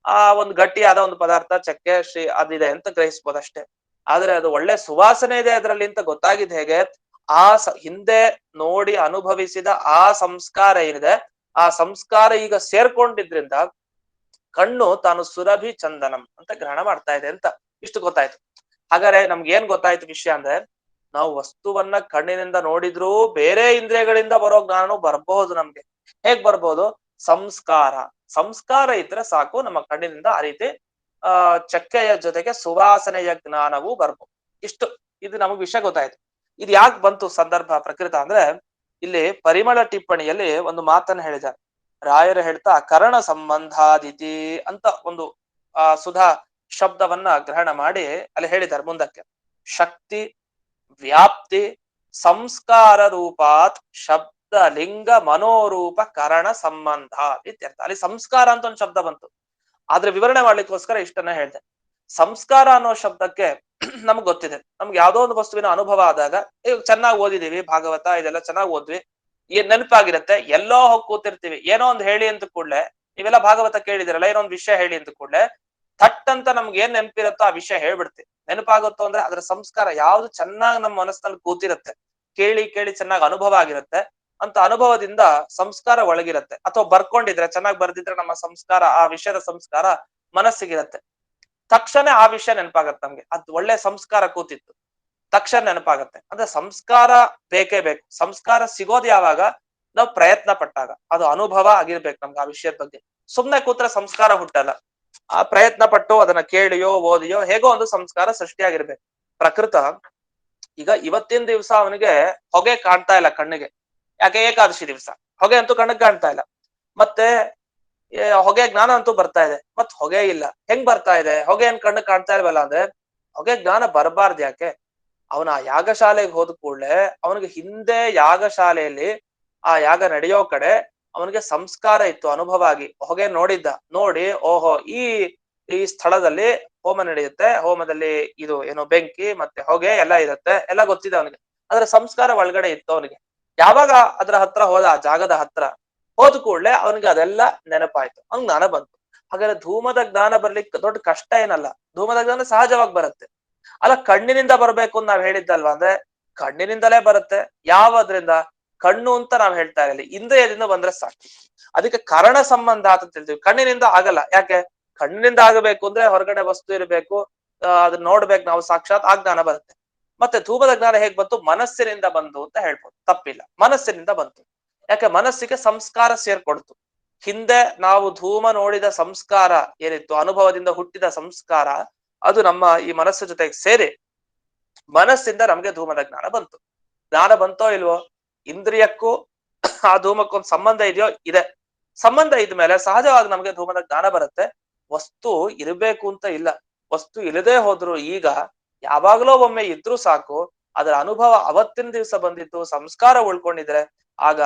ಒಂದು ಗಟ್ಟಿಯಾದ ಒಂದು ಪದಾರ್ಥ ಚಕ್ಕೆ ಅದಿದೆ ಅಂತ ಗ್ರಹಿಸ್ಬೋದು ಅಷ್ಟೇ. ಆದ್ರೆ ಅದು ಒಳ್ಳೆ ಸುವಾಸನೆ ಇದೆ ಅದರಲ್ಲಿ ಅಂತ ಗೊತ್ತಾಗಿದ್ ಹೇಗೆ? ಹಿಂದೆ ನೋಡಿ ಅನುಭವಿಸಿದ ಆ ಸಂಸ್ಕಾರ ಏನಿದೆ, ಆ ಸಂಸ್ಕಾರ ಈಗ ಸೇರ್ಕೊಂಡಿದ್ರಿಂದ ಕಣ್ಣು ತಾನು ಸುರಭಿ ಚಂದನಂ ಅಂತ ಗ್ರಹಣ ಮಾಡ್ತಾ ಇದೆ ಅಂತ ಇಷ್ಟು ಗೊತ್ತಾಯ್ತು. ಹಾಗಾದ್ರೆ ನಮ್ಗೆ ಏನ್ ಗೊತ್ತಾಯ್ತು ವಿಷಯ ಅಂದ್ರೆ, ನಾವು ವಸ್ತುವನ್ನ ಕಣ್ಣಿನಿಂದ ನೋಡಿದ್ರೂ ಬೇರೆ ಇಂದ್ರಿಯಗಳಿಂದ ಬರೋ ಜ್ಞಾನ ಬರ್ಬಹುದು. ನಮ್ಗೆ ಹೇಗ್ ಬರ್ಬೋದು? ಸಂಸ್ಕಾರ ಇದ್ರೆ ಸಾಕು, ನಮ್ಮ ಕಣ್ಣಿನಿಂದ ಆ ರೀತಿ ಚಕ್ಕೆಯ ಜೊತೆಗೆ ಸುವಾಸನೆಯ ಜ್ಞಾನವೂ ಬರ್ಬೋದು. ಇದು ನಮಗ್ ವಿಷಯ ಗೊತ್ತಾಯ್ತು. ಇದು ಯಾಕೆ ಬಂತು ಸಂದರ್ಭ ಪ್ರಕೃತ ಅಂದ್ರೆ, ಇಲ್ಲಿ ಪರಿಮಳ ಟಿಪ್ಪಣಿಯಲ್ಲಿ ಒಂದು ಮಾತನ್ನ ಹೇಳಿದ್ದಾರೆ. ರಾಯರು ಹೇಳ್ತಾ ಕರಣ ಸಂಬಂಧಾದಿತಿ ಅಂತ ಒಂದು ಸುಧಾ ಶಬ್ದವನ್ನ ಗ್ರಹಣ ಮಾಡಿ ಅಲ್ಲಿ ಹೇಳಿದ್ದಾರೆ ಮುಂದಕ್ಕೆ. ಶಕ್ತಿ ವ್ಯಾಪ್ತಿ ಸಂಸ್ಕಾರ ರೂಪಾತ್ ಶಬ್ದ ಲಿಂಗ ಮನೋರೂಪ ಕರಣ ಸಂಬಂಧ ಇತ್ಯರ್ಥ. ಅಲ್ಲಿ ಸಂಸ್ಕಾರ ಅಂತ ಒಂದು ಶಬ್ದ ಬಂತು, ಆದ್ರೆ ವಿವರಣೆ ಮಾಡ್ಲಿಕ್ಕೋಸ್ಕರ ಇಷ್ಟನ್ನ ಹೇಳ್ದೆ. ಸಂಸ್ಕಾರ ಅನ್ನೋ ಶಬ್ದಕ್ಕೆ ನಮ್ಗೆ ಗೊತ್ತಿದೆ, ನಮ್ಗೆ ಯಾವ್ದೋ ಒಂದು ವಸ್ತುವಿನ ಅನುಭವ ಆದಾಗ, ಚೆನ್ನಾಗಿ ಓದಿದೀವಿ ಭಾಗವತ, ಇದೆಲ್ಲ ಚೆನ್ನಾಗಿ ಓದ್ವಿ, ನೆನಪಾಗಿರುತ್ತೆ, ಎಲ್ಲೋ ಹೋಗಿ ಕೂತಿರ್ತೀವಿ, ಏನೋ ಒಂದು ಹೇಳಿ ಅಂತ ಕೂಡ್ಲೆ, ನೀವೆಲ್ಲ ಭಾಗವತ ಕೇಳಿದಿರಲ್ಲ, ಏನೋ ಒಂದು ವಿಷಯ ಹೇಳಿ ಅಂತ ಕೂಡ್ಲೆ ಥಟ್ ಅಂತ ನಮ್ಗೆ ಏನ್ ನೆನಪಿರುತ್ತೋ ಆ ವಿಷಯ ಹೇಳ್ಬಿಡ್ತೀವಿ. ನೆನಪಾಗುತ್ತೋ ಅಂದ್ರೆ ಅದರ ಸಂಸ್ಕಾರ ಯಾವ್ದು ಚೆನ್ನಾಗಿ ನಮ್ಮ ಮನಸ್ಸಿನಲ್ಲಿ ಕೂತಿರುತ್ತೆ, ಕೇಳಿ ಚೆನ್ನಾಗಿ ಅನುಭವ ಆಗಿರುತ್ತೆ, ಅಂತ ಅನುಭವದಿಂದ ಸಂಸ್ಕಾರ ಒಳಗಿರುತ್ತೆ. ಅಥವಾ ಬರ್ಕೊಂಡಿದ್ರೆ, ಚೆನ್ನಾಗಿ ಬರ್ದಿದ್ರೆ ನಮ್ಮ ಸಂಸ್ಕಾರ, ಆ ವಿಷಯದ ಸಂಸ್ಕಾರ ಮನಸ್ಸಿಗಿರುತ್ತೆ. ತಕ್ಷಣ ಆ ವಿಷಯ ನೆನಪಾಗತ್ತೆ ನಮ್ಗೆ, ಅದು ಒಳ್ಳೆ ಸಂಸ್ಕಾರ ಕೂತಿತ್ತು, ತಕ್ಷಣ ನೆನಪಾಗತ್ತೆ. ಅಂದ್ರೆ ಸಂಸ್ಕಾರ ಬೇಕೇ ಬೇಕು. ಸಂಸ್ಕಾರ ಸಿಗೋದು ಯಾವಾಗ? ನಾವು ಪ್ರಯತ್ನ ಪಟ್ಟಾಗ, ಅದು ಅನುಭವ ಆಗಿರ್ಬೇಕು ನಮ್ಗೆ ಆ ವಿಷಯದ ಬಗ್ಗೆ. ಸುಮ್ನೆ ಕೂತ್ರೆ ಸಂಸ್ಕಾರ ಹುಟ್ಟಲ್ಲ. ಆ ಪ್ರಯತ್ನ ಪಟ್ಟು ಅದನ್ನ ಕೇಳಿಯೋ ಓದಿಯೋ ಹೇಗೋ ಒಂದು ಸಂಸ್ಕಾರ ಸೃಷ್ಟಿಯಾಗಿರ್ಬೇಕು. ಪ್ರಕೃತ ಈಗ ಇವತ್ತಿನ ದಿವಸ ಅವನಿಗೆ ಹೊಗೆ ಕಾಣ್ತಾ ಇಲ್ಲ ಕಣ್ಣಿಗೆ, ಯಾಕೆ? ಏಕಾದಶಿ ದಿವಸ ಹೊಗೆ ಅಂತೂ ಕಣ್ಣಿಗೆ ಕಾಣ್ತಾ ಇಲ್ಲ. ಮತ್ತೆ ಹೊಗೆ ಜ್ಞಾನ ಅಂತೂ ಬರ್ತಾ ಇದೆ, ಮತ್ ಹೊಗೆ ಇಲ್ಲ, ಹೆಂಗ್ ಬರ್ತಾ ಇದೆ? ಹೊಗೆ ಏನ್ ಕಣ್ಣು ಕಾಣ್ತಾ ಇಲ್ವಲ್ಲ ಅಂದ್ರೆ ಹೊಗೆ ಜ್ಞಾನ ಬರಬಾರ್ದು ಯಾಕೆ? ಅವನ ಆ ಯಾಗಶಾಲೆಗೆ ಹೋದ ಕೂಡ್ಲೆ ಅವನಿಗೆ ಹಿಂದೆ ಯಾಗಶಾಲೆಯಲ್ಲಿ ಆ ಯಾಗ ನಡೆಯೋ ಕಡೆ ಅವನಿಗೆ ಸಂಸ್ಕಾರ ಇತ್ತು, ಅನುಭವ ಆಗಿ ಹೊಗೆ ನೋಡಿದ್ದ. ನೋಡಿ ಓಹೋ ಈ ಸ್ಥಳದಲ್ಲಿ ಹೋಮ ನಡೆಯುತ್ತೆ, ಹೋಮದಲ್ಲಿ ಇದು ಏನೋ ಬೆಂಕಿ ಮತ್ತೆ ಹೊಗೆ ಎಲ್ಲ ಇರುತ್ತೆ, ಎಲ್ಲ ಗೊತ್ತಿದೆ ಅವನಿಗೆ. ಅದರ ಸಂಸ್ಕಾರ ಒಳಗಡೆ ಇತ್ತು ಅವನಿಗೆ. ಯಾವಾಗ ಅದ್ರ ಹತ್ರ ಹೋದ, ಆ ಜಾಗದ ಹತ್ರ ಹೋದ ಕೂಡ್ಲೆ ಅವನಿಗೆ ಅದೆಲ್ಲ ನೆನಪಾಯ್ತು, ಅವ್ನ್ ಜ್ಞಾನ ಬಂತು. ಹಾಗಾದ್ರೆ ಧೂಮದ ಜ್ಞಾನ ಬರ್ಲಿಕ್ಕೆ ದೊಡ್ಡ ಕಷ್ಟ ಏನಲ್ಲ, ಧೂಮದ ಜ್ಞಾನ ಸಹಜವಾಗಿ ಬರುತ್ತೆ. ಅಲ್ಲ ಕಣ್ಣಿನಿಂದ ಬರ್ಬೇಕು ಅಂತ ನಾವ್ ಹೇಳಿದ್ದಲ್ವಾ? ಅಂದ್ರೆ ಕಣ್ಣಿನಿಂದಲೇ ಬರುತ್ತೆ. ಯಾವದ್ರಿಂದ? ಕಣ್ಣು ಅಂತ ನಾವ್ ಹೇಳ್ತಾ ಇರಲಿ, ಇಂದ್ರಿಯದಿಂದ ಬಂದ್ರೆ ಸಾಕು. ಅದಕ್ಕೆ ಕಾರಣ ಸಂಬಂಧ ಅಂತ ಹೇಳ್ತೀವಿ. ಕಣ್ಣಿನಿಂದ ಆಗಲ್ಲ. ಯಾಕೆ? ಕಣ್ಣಿನಿಂದ ಆಗಬೇಕು ಅಂದ್ರೆ ಹೊರಗಡೆ ವಸ್ತು ಇರಬೇಕು, ಅದನ್ನ ನೋಡ್ಬೇಕು ನಾವು ಸಾಕ್ಷಾತ್, ಆ ಜ್ಞಾನ ಬರುತ್ತೆ. ಮತ್ತೆ ಧೂಮದ ಜ್ಞಾನ ಹೇಗ್ ಬಂತು? ಮನಸ್ಸಿನಿಂದ ಬಂತು ಅಂತ ಹೇಳ್ಬೋದು, ತಪ್ಪಿಲ್ಲ. ಮನಸ್ಸಿನಿಂದ ಬಂತು. ಯಾಕೆ? ಮನಸ್ಸಿಗೆ ಸಂಸ್ಕಾರ ಸೇರ್ಕೊಡ್ತು. ಹಿಂದೆ ನಾವು ಧೂಮ ನೋಡಿದ ಸಂಸ್ಕಾರ ಏನಿತ್ತು, ಅನುಭವದಿಂದ ಹುಟ್ಟಿದ ಸಂಸ್ಕಾರ, ಅದು ನಮ್ಮ ಈ ಮನಸ್ಸು ಜೊತೆಗೆ ಸೇರಿ ಮನಸ್ಸಿಂದ ನಮ್ಗೆ ಧೂಮದ ಜ್ಞಾನ ಬಂತು. ಜ್ಞಾನ ಬಂತೋ ಇಲ್ವೋ? ಇಂದ್ರಿಯಕ್ಕೂ ಆ ಧೂಮಕ್ಕೊಂದು ಸಂಬಂಧ ಇದೆಯೋ? ಇದೆ. ಸಂಬಂಧ ಇದ್ಮೇಲೆ ಸಹಜವಾಗಿ ನಮ್ಗೆ ಧೂಮದ ಜ್ಞಾನ ಬರುತ್ತೆ. ವಸ್ತು ಇರಬೇಕು ಅಂತ ಇಲ್ಲ, ವಸ್ತು ಇಲ್ಲದೆ ಹೋದ್ರು ಈಗ ಯಾವಾಗ್ಲೋ ಒಮ್ಮೆ ಇದ್ರೂ ಸಾಕು, ಅದರ ಅನುಭವ ಅವತ್ತಿನ ದಿವಸ ಬಂದಿತ್ತು, ಸಂಸ್ಕಾರ ಉಳ್ಕೊಂಡಿದ್ರೆ ಆಗ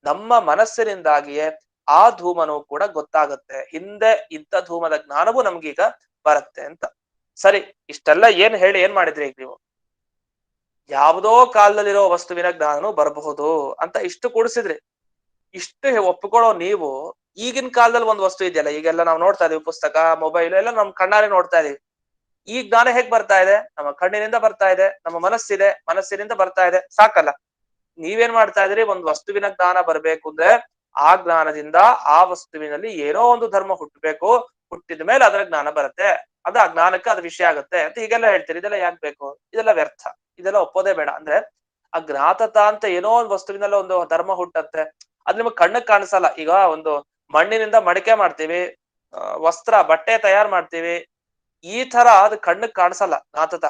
ನಮ್ಮ ಮನಸ್ಸಿನಿಂದಾಗಿಯೇ ಆ ಧೂಮನು ಕೂಡ ಗೊತ್ತಾಗುತ್ತೆ. ಹಿಂದೆ ಇದ್ದ ಧೂಮದ ಜ್ಞಾನವೂ ನಮ್ಗೀಗ ಬರುತ್ತೆ ಅಂತ. ಸರಿ, ಇಷ್ಟೆಲ್ಲ ಏನ್ ಹೇಳಿ ಏನ್ ಮಾಡಿದ್ರಿ ಈಗ ನೀವು? ಯಾವುದೋ ಕಾಲದಲ್ಲಿರೋ ವಸ್ತುವಿನ ಜ್ಞಾನನು ಬರಬಹುದು ಅಂತ ಇಷ್ಟು ಕೂಡಿಸಿದ್ರಿ. ಇಷ್ಟು ಒಪ್ಪಿಕೊಳ್ಳೋ ನೀವು ಈಗಿನ ಕಾಲದಲ್ಲಿ ಒಂದು ವಸ್ತು ಇದೆಯಲ್ಲ, ಈಗೆಲ್ಲ ನಾವು ನೋಡ್ತಾ ಇದೀವಿ, ಪುಸ್ತಕ, ಮೊಬೈಲ್ ಎಲ್ಲ ನಮ್ ಕಣ್ಣಾರೆ ನೋಡ್ತಾ ಇದೀವಿ. ಈ ಜ್ಞಾನ ಹೇಗ್ ಬರ್ತಾ ಇದೆ? ನಮ್ಮ ಕಣ್ಣಿನಿಂದ ಬರ್ತಾ ಇದೆ, ನಮ್ಮ ಮನಸ್ಸಿದೆ, ಮನಸ್ಸಿನಿಂದ ಬರ್ತಾ ಇದೆ, ಸಾಕಲ್ಲ. ನೀವೇನ್ ಮಾಡ್ತಾ ಇದ್ರಿ? ಒಂದು ವಸ್ತುವಿನ ಜ್ಞಾನ ಬರ್ಬೇಕು ಅಂದ್ರೆ ಆ ಜ್ಞಾನದಿಂದ ಆ ವಸ್ತುವಿನಲ್ಲಿ ಏನೋ ಒಂದು ಧರ್ಮ ಹುಟ್ಟಬೇಕು, ಹುಟ್ಟಿದ ಮೇಲೆ ಅದರ ಜ್ಞಾನ ಬರುತ್ತೆ, ಅದು ಆ ಜ್ಞಾನಕ್ಕೆ ಅದು ವಿಷಯ ಆಗುತ್ತೆ ಅಂತ ಹೀಗೆಲ್ಲ ಹೇಳ್ತೀರಿ. ಇದೆಲ್ಲ ಯಾಕೆ ಬೇಕು? ಇದೆಲ್ಲ ವ್ಯರ್ಥ, ಇದೆಲ್ಲ ಒಪ್ಪೋದೇ ಬೇಡ. ಅಂದ್ರೆ ಆ ಜ್ಞಾತತ ಅಂತ ಏನೋ ಒಂದು ವಸ್ತುವಿನಲ್ಲಿ ಒಂದು ಧರ್ಮ ಹುಟ್ಟತ್ತೆ, ಅದ್ ನಿಮಗ್ ಕಣ್ಣಕ್ ಕಾಣಿಸಲ್ಲ. ಈಗ ಒಂದು ಮಣ್ಣಿನಿಂದ ಮಡಿಕೆ ಮಾಡ್ತೀವಿ, ವಸ್ತ್ರ ಬಟ್ಟೆ ತಯಾರು ಮಾಡ್ತೀವಿ, ಈ ತರ ಅದು ಕಣ್ಣಕ್ ಕಾಣಿಸಲ್ಲ ಜ್ಞಾತತ.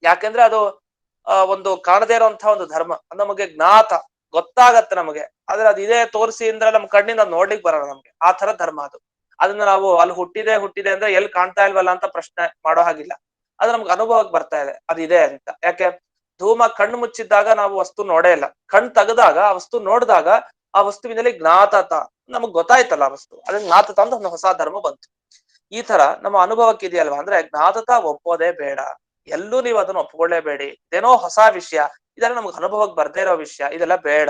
ಯಾಕೆಂದ್ರೆ ಅದು ಒಂದು ಕಾಣದೇ ಇರುವಂತಹ ಒಂದು ಧರ್ಮ, ನಮಗೆ ಜ್ಞಾತ ಗೊತ್ತಾಗತ್ತೆ ನಮಗೆ. ಆದ್ರೆ ಅದು ಇದೇ ತೋರಿಸಿ ಅಂದ್ರೆ ನಮ್ ಕಣ್ಣಿಂದ ನೋಡ್ಲಿಕ್ ಬರಲ್ಲ ನಮ್ಗೆ. ಆ ತರ ಧರ್ಮ ಅದು. ಅದನ್ನ ನಾವು ಅಲ್ಲಿ ಹುಟ್ಟಿದೆ ಅಂದ್ರೆ ಎಲ್ಲಿ ಕಾಣ್ತಾ ಇಲ್ವಲ್ಲ ಅಂತ ಪ್ರಶ್ನೆ ಮಾಡೋ ಹಾಗಿಲ್ಲ. ಅದು ನಮ್ಗೆ ಅನುಭವಕ್ಕೆ ಬರ್ತಾ ಇದೆ ಅದಿದೆ ಅಂತ. ಯಾಕೆ? ಧೂಮ ಕಣ್ಣು ಮುಚ್ಚಿದ್ದಾಗ ನಾವು ವಸ್ತು ನೋಡೇ ಇಲ್ಲ, ಕಣ್ ತೆಗೆದಾಗ ಆ ವಸ್ತು ನೋಡಿದಾಗ ಆ ವಸ್ತುವಿನಲ್ಲಿ ಜ್ಞಾತತ ನಮಗ್ ಗೊತ್ತಾಯ್ತಲ್ಲ ಆ ವಸ್ತು, ಅದ್ರ ಜ್ಞಾತತ ಅಂತ ಒಂದು ಹೊಸ ಧರ್ಮ ಬಂತು. ಈ ತರ ನಮ್ಮ ಅನುಭವಕ್ಕೆ ಇದೆಯಲ್ವಾ? ಅಂದ್ರೆ ಜ್ಞಾತತ ಒಪ್ಪೋದೇ ಬೇಡ, ಎಲ್ಲೂ ನೀವು ಅದನ್ನ ಒಪ್ಕೊಳ್ಳೇಬೇಡಿ. ಇದೇನೋ ಹೊಸ ವಿಷಯ, ಇದೆಲ್ಲ ನಮ್ಗೆ ಅನುಭವಕ್ಕೆ ಬರ್ದೇ ಇರೋ ವಿಷಯ, ಇದೆಲ್ಲ ಬೇಡ.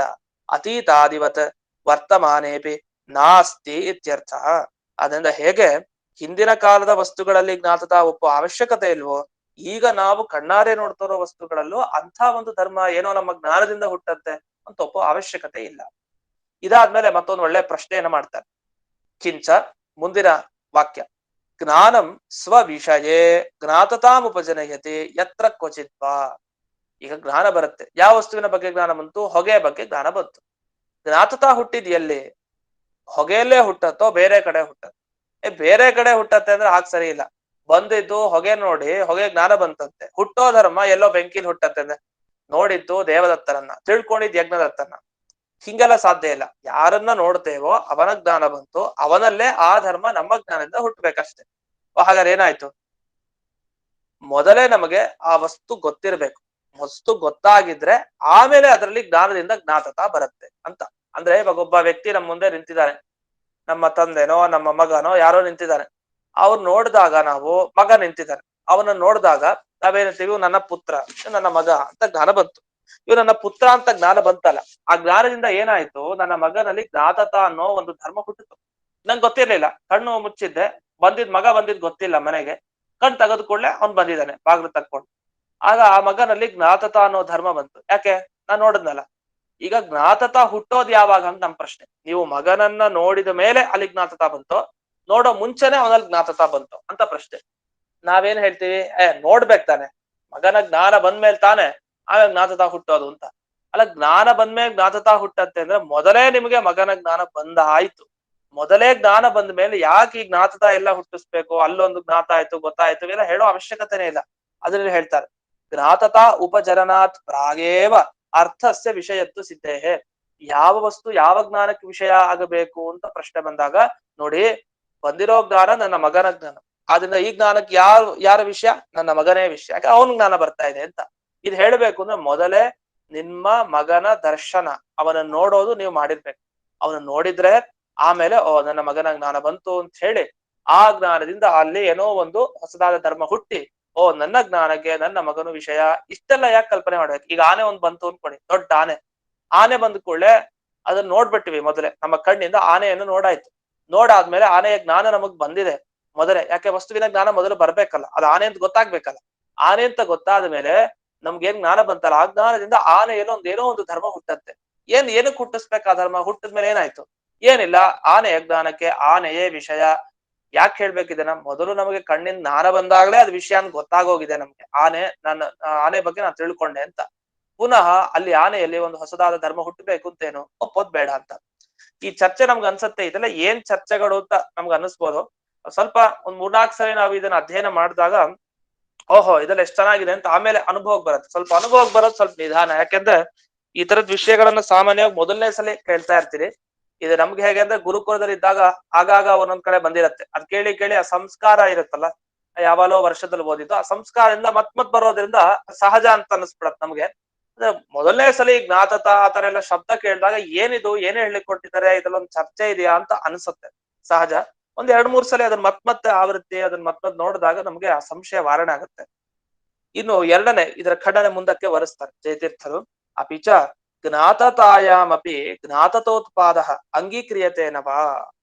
ಅತೀತಾದಿವತ್ ವರ್ತಮಾನೇಪಿ ನಾಸ್ತಿ ಇತ್ಯರ್ಥ. ಅದರಿಂದ ಹೇಗೆ ಹಿಂದಿನ ಕಾಲದ ವಸ್ತುಗಳಲ್ಲಿ ಜ್ಞಾತತ ಒಪ್ಪೋ ಅವಶ್ಯಕತೆ ಇಲ್ವೋ, ಈಗ ನಾವು ಕಣ್ಣಾರೆ ನೋಡ್ತಾ ಇರೋ ವಸ್ತುಗಳಲ್ಲೂ ಅಂಥ ಒಂದು ಧರ್ಮ ಏನೋ ನಮ್ಮ ಜ್ಞಾನದಿಂದ ಹುಟ್ಟತ್ತೆ ಅಂತ ಒಪ್ಪೋ ಅವಶ್ಯಕತೆ ಇಲ್ಲ. ಇದಾದ್ಮೇಲೆ ಮತ್ತೊಂದು ಒಳ್ಳೆ ಪ್ರಶ್ನೆಯನ್ನ ಮಾಡ್ತಾರೆ. ಕಿಂಚ ಮುಂದಿನ ವಾಕ್ಯ, ಜ್ಞಾನಂ ಸ್ವವಿಷಯೇ ಜ್ಞಾತತಾಮುಪಜನಯತೆ ಯತ್ರ ಕ್ವಚಿತ್ವಾ. ಈಗ ಜ್ಞಾನ ಬರುತ್ತೆ, ಯಾವ ವಸ್ತುವಿನ ಬಗ್ಗೆ ಜ್ಞಾನ ಬಂತು? ಹೊಗೆಯ ಬಗ್ಗೆ ಜ್ಞಾನ ಬಂತು. ಜ್ಞಾತತಾ ಹುಟ್ಟಿದ್ ಎಲ್ಲಿ? ಹೊಗೆಯಲ್ಲೇ ಹುಟ್ಟತ್ತೋ ಬೇರೆ ಕಡೆ ಹುಟ್ಟತ್ತೋ? ಬೇರೆ ಕಡೆ ಹುಟ್ಟತ್ತೆ ಅಂದ್ರೆ ಹಾಗೆ ಸರಿ ಇಲ್ಲ. ಬಂದಿದ್ದು ಹೊಗೆ ನೋಡಿ ಹೊಗೆ ಜ್ಞಾನ ಬಂತಂತೆ. ಹುಟ್ಟೋ ಧರ್ಮ ಎಲ್ಲೋ ಬೆಂಕಿಲ್ ಹುಟ್ಟತ್ತೆ ಅಂದ್ರೆ ನೋಡಿದ್ದು ದೇವದತ್ತರನ್ನ, ತಿಳ್ಕೊಂಡಿದ್ ಯಜ್ಞದತ್ತನ್ನ. ಹಿಂಗೆಲ್ಲ ಸಾಧ್ಯ ಇಲ್ಲ. ಯಾರನ್ನ ನೋಡ್ತೇವೋ ಅವನ ಜ್ಞಾನ ಬಂತು, ಅವನಲ್ಲೇ ಆ ಧರ್ಮ ನಮ್ಮ ಜ್ಞಾನದಿಂದ ಹುಟ್ಟಬೇಕಷ್ಟೆ. ಹಾಗಾದ್ರೆ ಏನಾಯ್ತು? ಮೊದಲೇ ನಮಗೆ ಆ ವಸ್ತು ಗೊತ್ತಿರ್ಬೇಕು. ವಸ್ತು ಗೊತ್ತಾಗಿದ್ರೆ ಆಮೇಲೆ ಅದರಲ್ಲಿ ಜ್ಞಾನದಿಂದ ಜ್ಞಾತತ ಬರುತ್ತೆ ಅಂತ. ಅಂದ್ರೆ ಇವಾಗ ಒಬ್ಬ ವ್ಯಕ್ತಿ ನಮ್ಮ ಮುಂದೆ ನಿಂತಿದ್ದಾನೆ, ನಮ್ಮ ತಂದೆನೋ ನಮ್ಮ ಮಗನೋ ಯಾರೋ ನಿಂತಿದ್ದಾನೆ. ಅವ್ರು ನೋಡಿದಾಗ ನಾವು, ಮಗ ನಿಂತಿದ್ದಾನೆ, ಅವನ್ನ ನೋಡಿದಾಗ ನಾವೇನಂತೀವಿ? ನನ್ನ ಪುತ್ರ, ನನ್ನ ಮಗ ಅಂತ ಜ್ಞಾನ ಬಂತು. ಇವ್ ನನ್ನ ಪುತ್ರ ಅಂತ ಜ್ಞಾನ ಬಂತಲ್ಲ, ಆ ಜ್ಞಾನದಿಂದ ಏನಾಯ್ತು? ನನ್ನ ಮಗನಲ್ಲಿ ಜ್ಞಾತತ ಅನ್ನೋ ಒಂದು ಧರ್ಮ ಹುಟ್ಟಿತು. ನಂಗೆ ಗೊತ್ತಿರ್ಲಿಲ್ಲ, ಕಣ್ಣು ಮುಚ್ಚಿದ್ದೆ, ಮಗ ಬಂದಿದ್ ಗೊತ್ತಿಲ್ಲ ಮನೆಗೆ. ಕಣ್ ತೆಗೆದು ಕೂಡಲೇ ಅವ್ನ್ ಬಂದಿದ್ದಾನೆ ಬಾಗ್ಲು ತಕ್ಕೊಂಡು. ಆಗ ಆ ಮಗನಲ್ಲಿ ಜ್ಞಾತತ ಅನ್ನೋ ಧರ್ಮ ಬಂತು. ಯಾಕೆ? ನಾನ್ ನೋಡಿದ್ನಲ್ಲ. ಈಗ ಜ್ಞಾತತ ಹುಟ್ಟೋದ್ ಯಾವಾಗ ಅಂತ ನಮ್ ಪ್ರಶ್ನೆ. ನೀವು ಮಗನನ್ನ ನೋಡಿದ ಮೇಲೆ ಅಲ್ಲಿ ಜ್ಞಾತತ ಬಂತು, ನೋಡೋ ಮುಂಚೆನೆ ಅವನಲ್ಲಿ ಜ್ಞಾತತ ಬಂತು ಅಂತ ಪ್ರಶ್ನೆ. ನಾವೇನ್ ಹೇಳ್ತೀವಿ? ನೋಡ್ಬೇಕ್ ತಾನೆ, ಮಗನ ಜ್ಞಾನ ಬಂದ್ಮೇಲೆ ತಾನೆ ಆಮೇಲೆ ಜ್ಞಾತತ ಹುಟ್ಟೋದು ಅಂತ. ಅಲ್ಲ, ಜ್ಞಾನ ಬಂದ್ಮೇಲೆ ಜ್ಞಾತತ ಹುಟ್ಟತ್ತೆ ಅಂದ್ರೆ ಮೊದಲೇ ನಿಮಗೆ ಮಗನ ಜ್ಞಾನ ಆಯ್ತು. ಮೊದಲೇ ಜ್ಞಾನ ಬಂದ ಮೇಲೆ ಯಾಕೆ ಈ ಜ್ಞಾತತ ಎಲ್ಲ ಹುಟ್ಟಿಸ್ಬೇಕು? ಅಲ್ಲೊಂದು ಜ್ಞಾತ ಆಯ್ತು, ಗೊತ್ತಾಯ್ತು, ಇವೆಲ್ಲ ಹೇಳೋ ಅವಶ್ಯಕತೆನೇ ಇಲ್ಲ. ಅದ್ರಲ್ಲಿ ಹೇಳ್ತಾರೆ, ಜ್ಞಾತತ ಉಪಚರನಾತ್ ಪ್ರಾಗೇವ ಅರ್ಥಸ್ಯ ವಿಷಯತ್ತು ಸಿದ್ಧೇಹೇ. ಯಾವ ವಸ್ತು ಯಾವ ಜ್ಞಾನಕ್ಕೆ ವಿಷಯ ಆಗಬೇಕು ಅಂತ ಪ್ರಶ್ನೆ ಬಂದಾಗ ನೋಡಿ, ಬಂದಿರೋ ಜ್ಞಾನ ನನ್ನ ಮಗನ ಜ್ಞಾನ. ಆದ್ರಿಂದ ಈ ಜ್ಞಾನಕ್ಕೆ ಯಾರ ವಿಷಯ? ನನ್ನ ಮಗನೇ ವಿಷಯ. ಯಾಕೆ ಅವನ್ ಜ್ಞಾನ ಬರ್ತಾ ಇದೆ ಅಂತ. ಇದು ಹೇಳ್ಬೇಕು ಅಂದ್ರೆ ಮೊದಲೇ ನಿಮ್ಮ ಮಗನ ದರ್ಶನ, ಅವನನ್ನ ನೋಡೋದು ನೀವು ಮಾಡಿರ್ಬೇಕು. ಅವನನ್ನ ನೋಡಿದ್ರೆ ಆಮೇಲೆ ನನ್ನ ಮಗನ ಜ್ಞಾನ ಬಂತು ಅಂತ ಹೇಳಿ ಆ ಜ್ಞಾನದಿಂದ ಅಲ್ಲಿ ಏನೋ ಒಂದು ಹೊಸದಾದ ಧರ್ಮ ಹುಟ್ಟಿ ನನ್ನ ಜ್ಞಾನಕ್ಕೆ ನನ್ನ ಮಗನು ವಿಷಯ. ಇಷ್ಟೆಲ್ಲ ಯಾಕೆ ಕಲ್ಪನೆ ಮಾಡ್ಬೇಕು? ಈಗ ಆನೆ ಒಂದ್ ಬಂತು ಅನ್ಕೊಳ್ಳಿ, ದೊಡ್ಡ ಆನೆ ಬಂದ ಕೂಡಲೇ ಅದನ್ನ ನೋಡ್ಬಿಟ್ಟಿವಿ. ಮೊದಲೇ ನಮ್ಮ ಕಣ್ಣಿಂದ ಆನೆಯನ್ನು ನೋಡಾಯ್ತು. ನೋಡಾದ್ಮೇಲೆ ಆನೆಯ ಜ್ಞಾನ ನಮಗ್ ಬಂದಿದೆ ಮೊದಲೇ. ಯಾಕೆ? ವಸ್ತುವಿನ ಜ್ಞಾನ ಮೊದಲು ಬರ್ಬೇಕಲ್ಲ, ಅದು ಆನೆ ಅಂತ ಗೊತ್ತಾಗ್ಬೇಕಲ್ಲ. ಆನೆ ಅಂತ ಗೊತ್ತಾದ ಮೇಲೆ ನಮ್ಗೇನ್ ಜ್ಞಾನ ಬಂತಲ್ಲ, ಆ ಜ್ಞಾನದಿಂದ ಆನೆ ಏನೋ ಒಂದು ಧರ್ಮ ಹುಟ್ಟತ್ತೆ. ಏನಕ್ಕೆ ಹುಟ್ಟಿಸ್ಬೇಕು? ಆ ಧರ್ಮ ಹುಟ್ಟಿದ್ಮೇಲೆ ಏನಾಯ್ತು? ಏನಿಲ್ಲ, ಆನೆಯ ಜ್ಞಾನಕ್ಕೆ ಆನೆಯೇ ವಿಷಯ. ಯಾಕೆ ಹೇಳ್ಬೇಕಿದೆನ? ಮೊದಲು ನಮಗೆ ಕಣ್ಣಿನ ಜ್ಞಾನ ಬಂದಾಗ್ಲೇ ಅದು ವಿಷಯ ಅಂತ ಗೊತ್ತಾಗೋಗಿದೆ ನಮ್ಗೆ. ಆನೆ ಬಗ್ಗೆ ನಾನು ತಿಳ್ಕೊಂಡೆ ಅಂತ. ಪುನಃ ಅಲ್ಲಿ ಆನೆಯಲ್ಲಿ ಒಂದು ಹೊಸದಾದ ಧರ್ಮ ಹುಟ್ಟಬೇಕು ಅಂತೇನು ಒಪ್ಪೋದ್ ಬೇಡ ಅಂತ. ಈ ಚರ್ಚೆ ನಮ್ಗೆ ಅನ್ಸತ್ತೆ, ಇದೆಲ್ಲ ಏನ್ ಚರ್ಚೆಗಳು ಅಂತ ನಮ್ಗೆ ಅನಿಸ್ಬೋದು. ಸ್ವಲ್ಪ ಒಂದ್ 3-4 ಸರಿ ನಾವು ಇದನ್ನ ಅಧ್ಯಯನ ಮಾಡಿದಾಗ ಓಹೋ ಇದೆಲ್ಲ ಎಷ್ಟ್ ಚೆನ್ನಾಗಿದೆ ಅಂತ ಆಮೇಲೆ ಅನುಭವಕ್ಕೆ ಬರುತ್ತೆ. ಸ್ವಲ್ಪ ಅನುಭವಕ್ಕೆ ಬರೋದು ಸ್ವಲ್ಪ ನಿಧಾನ. ಯಾಕೆಂದ್ರೆ ಈ ತರದ ವಿಷಯಗಳನ್ನ ಸಾಮಾನ್ಯವಾಗಿ ಮೊದಲನೇ ಸಲ ಕೇಳ್ತಾ ಇರ್ತೀರಿ. ಇದು ನಮ್ಗೆ ಹೇಗೆ ಅಂದ್ರೆ ಗುರುಕುಲದಲ್ಲಿ ಇದ್ದಾಗ ಆಗಾಗ ಒಂದೊಂದ್ ಕಡೆ ಬಂದಿರತ್ತೆ. ಅದ್ ಕೇಳಿ ಆ ಸಂಸ್ಕಾರ ಇರುತ್ತಲ್ಲ, ಯಾವಾಗಲೋ ವರ್ಷದಲ್ಲಿ ಓದಿದ್ದು ಆ ಸಂಸ್ಕಾರದಿಂದ ಮತ್ ಬರೋದ್ರಿಂದ ಸಹಜ ಅಂತ ಅನಿಸ್ಬಿಡತ್ ನಮ್ಗೆ. ಮೊದಲನೇ ಸಲ ಜ್ಞಾತತ ಆತರ ಎಲ್ಲ ಶಬ್ದ ಕೇಳಿದಾಗ ಏನಿದು, ಏನೇ ಹೇಳಲಿಕ್ಕೆ ಕೊಟ್ಟಿದ್ದಾರೆ, ಇದ್ರಲ್ಲೊಂದು ಚರ್ಚೆ ಇದೆಯಾ ಅಂತ ಅನ್ಸುತ್ತೆ ಸಹಜ. ಒಂದ್ 2-3 ಸಲ ಅದನ್ನ ಮತ್ತೆ ಆವೃತ್ತಿ ಅದನ್ನ ಮತ್ ನೋಡಿದಾಗ ನಮ್ಗೆ ಆ ಸಂಶಯ ವಾರಣೆ ಆಗುತ್ತೆ. ಇನ್ನು ಎರಡನೇ ಇದರ ಖಂಡನೆ ಮುಂದಕ್ಕೆ ವರಿಸ್ತಾರೆ ಜಯತೀರ್ಥರು. ಅಪಿಚ ಜ್ಞಾತತಾಯಾಮಪಿ ಜ್ಞಾತತೋತ್ಪಾದ ಅಂಗೀಕ್ರಿಯತೇನವಾ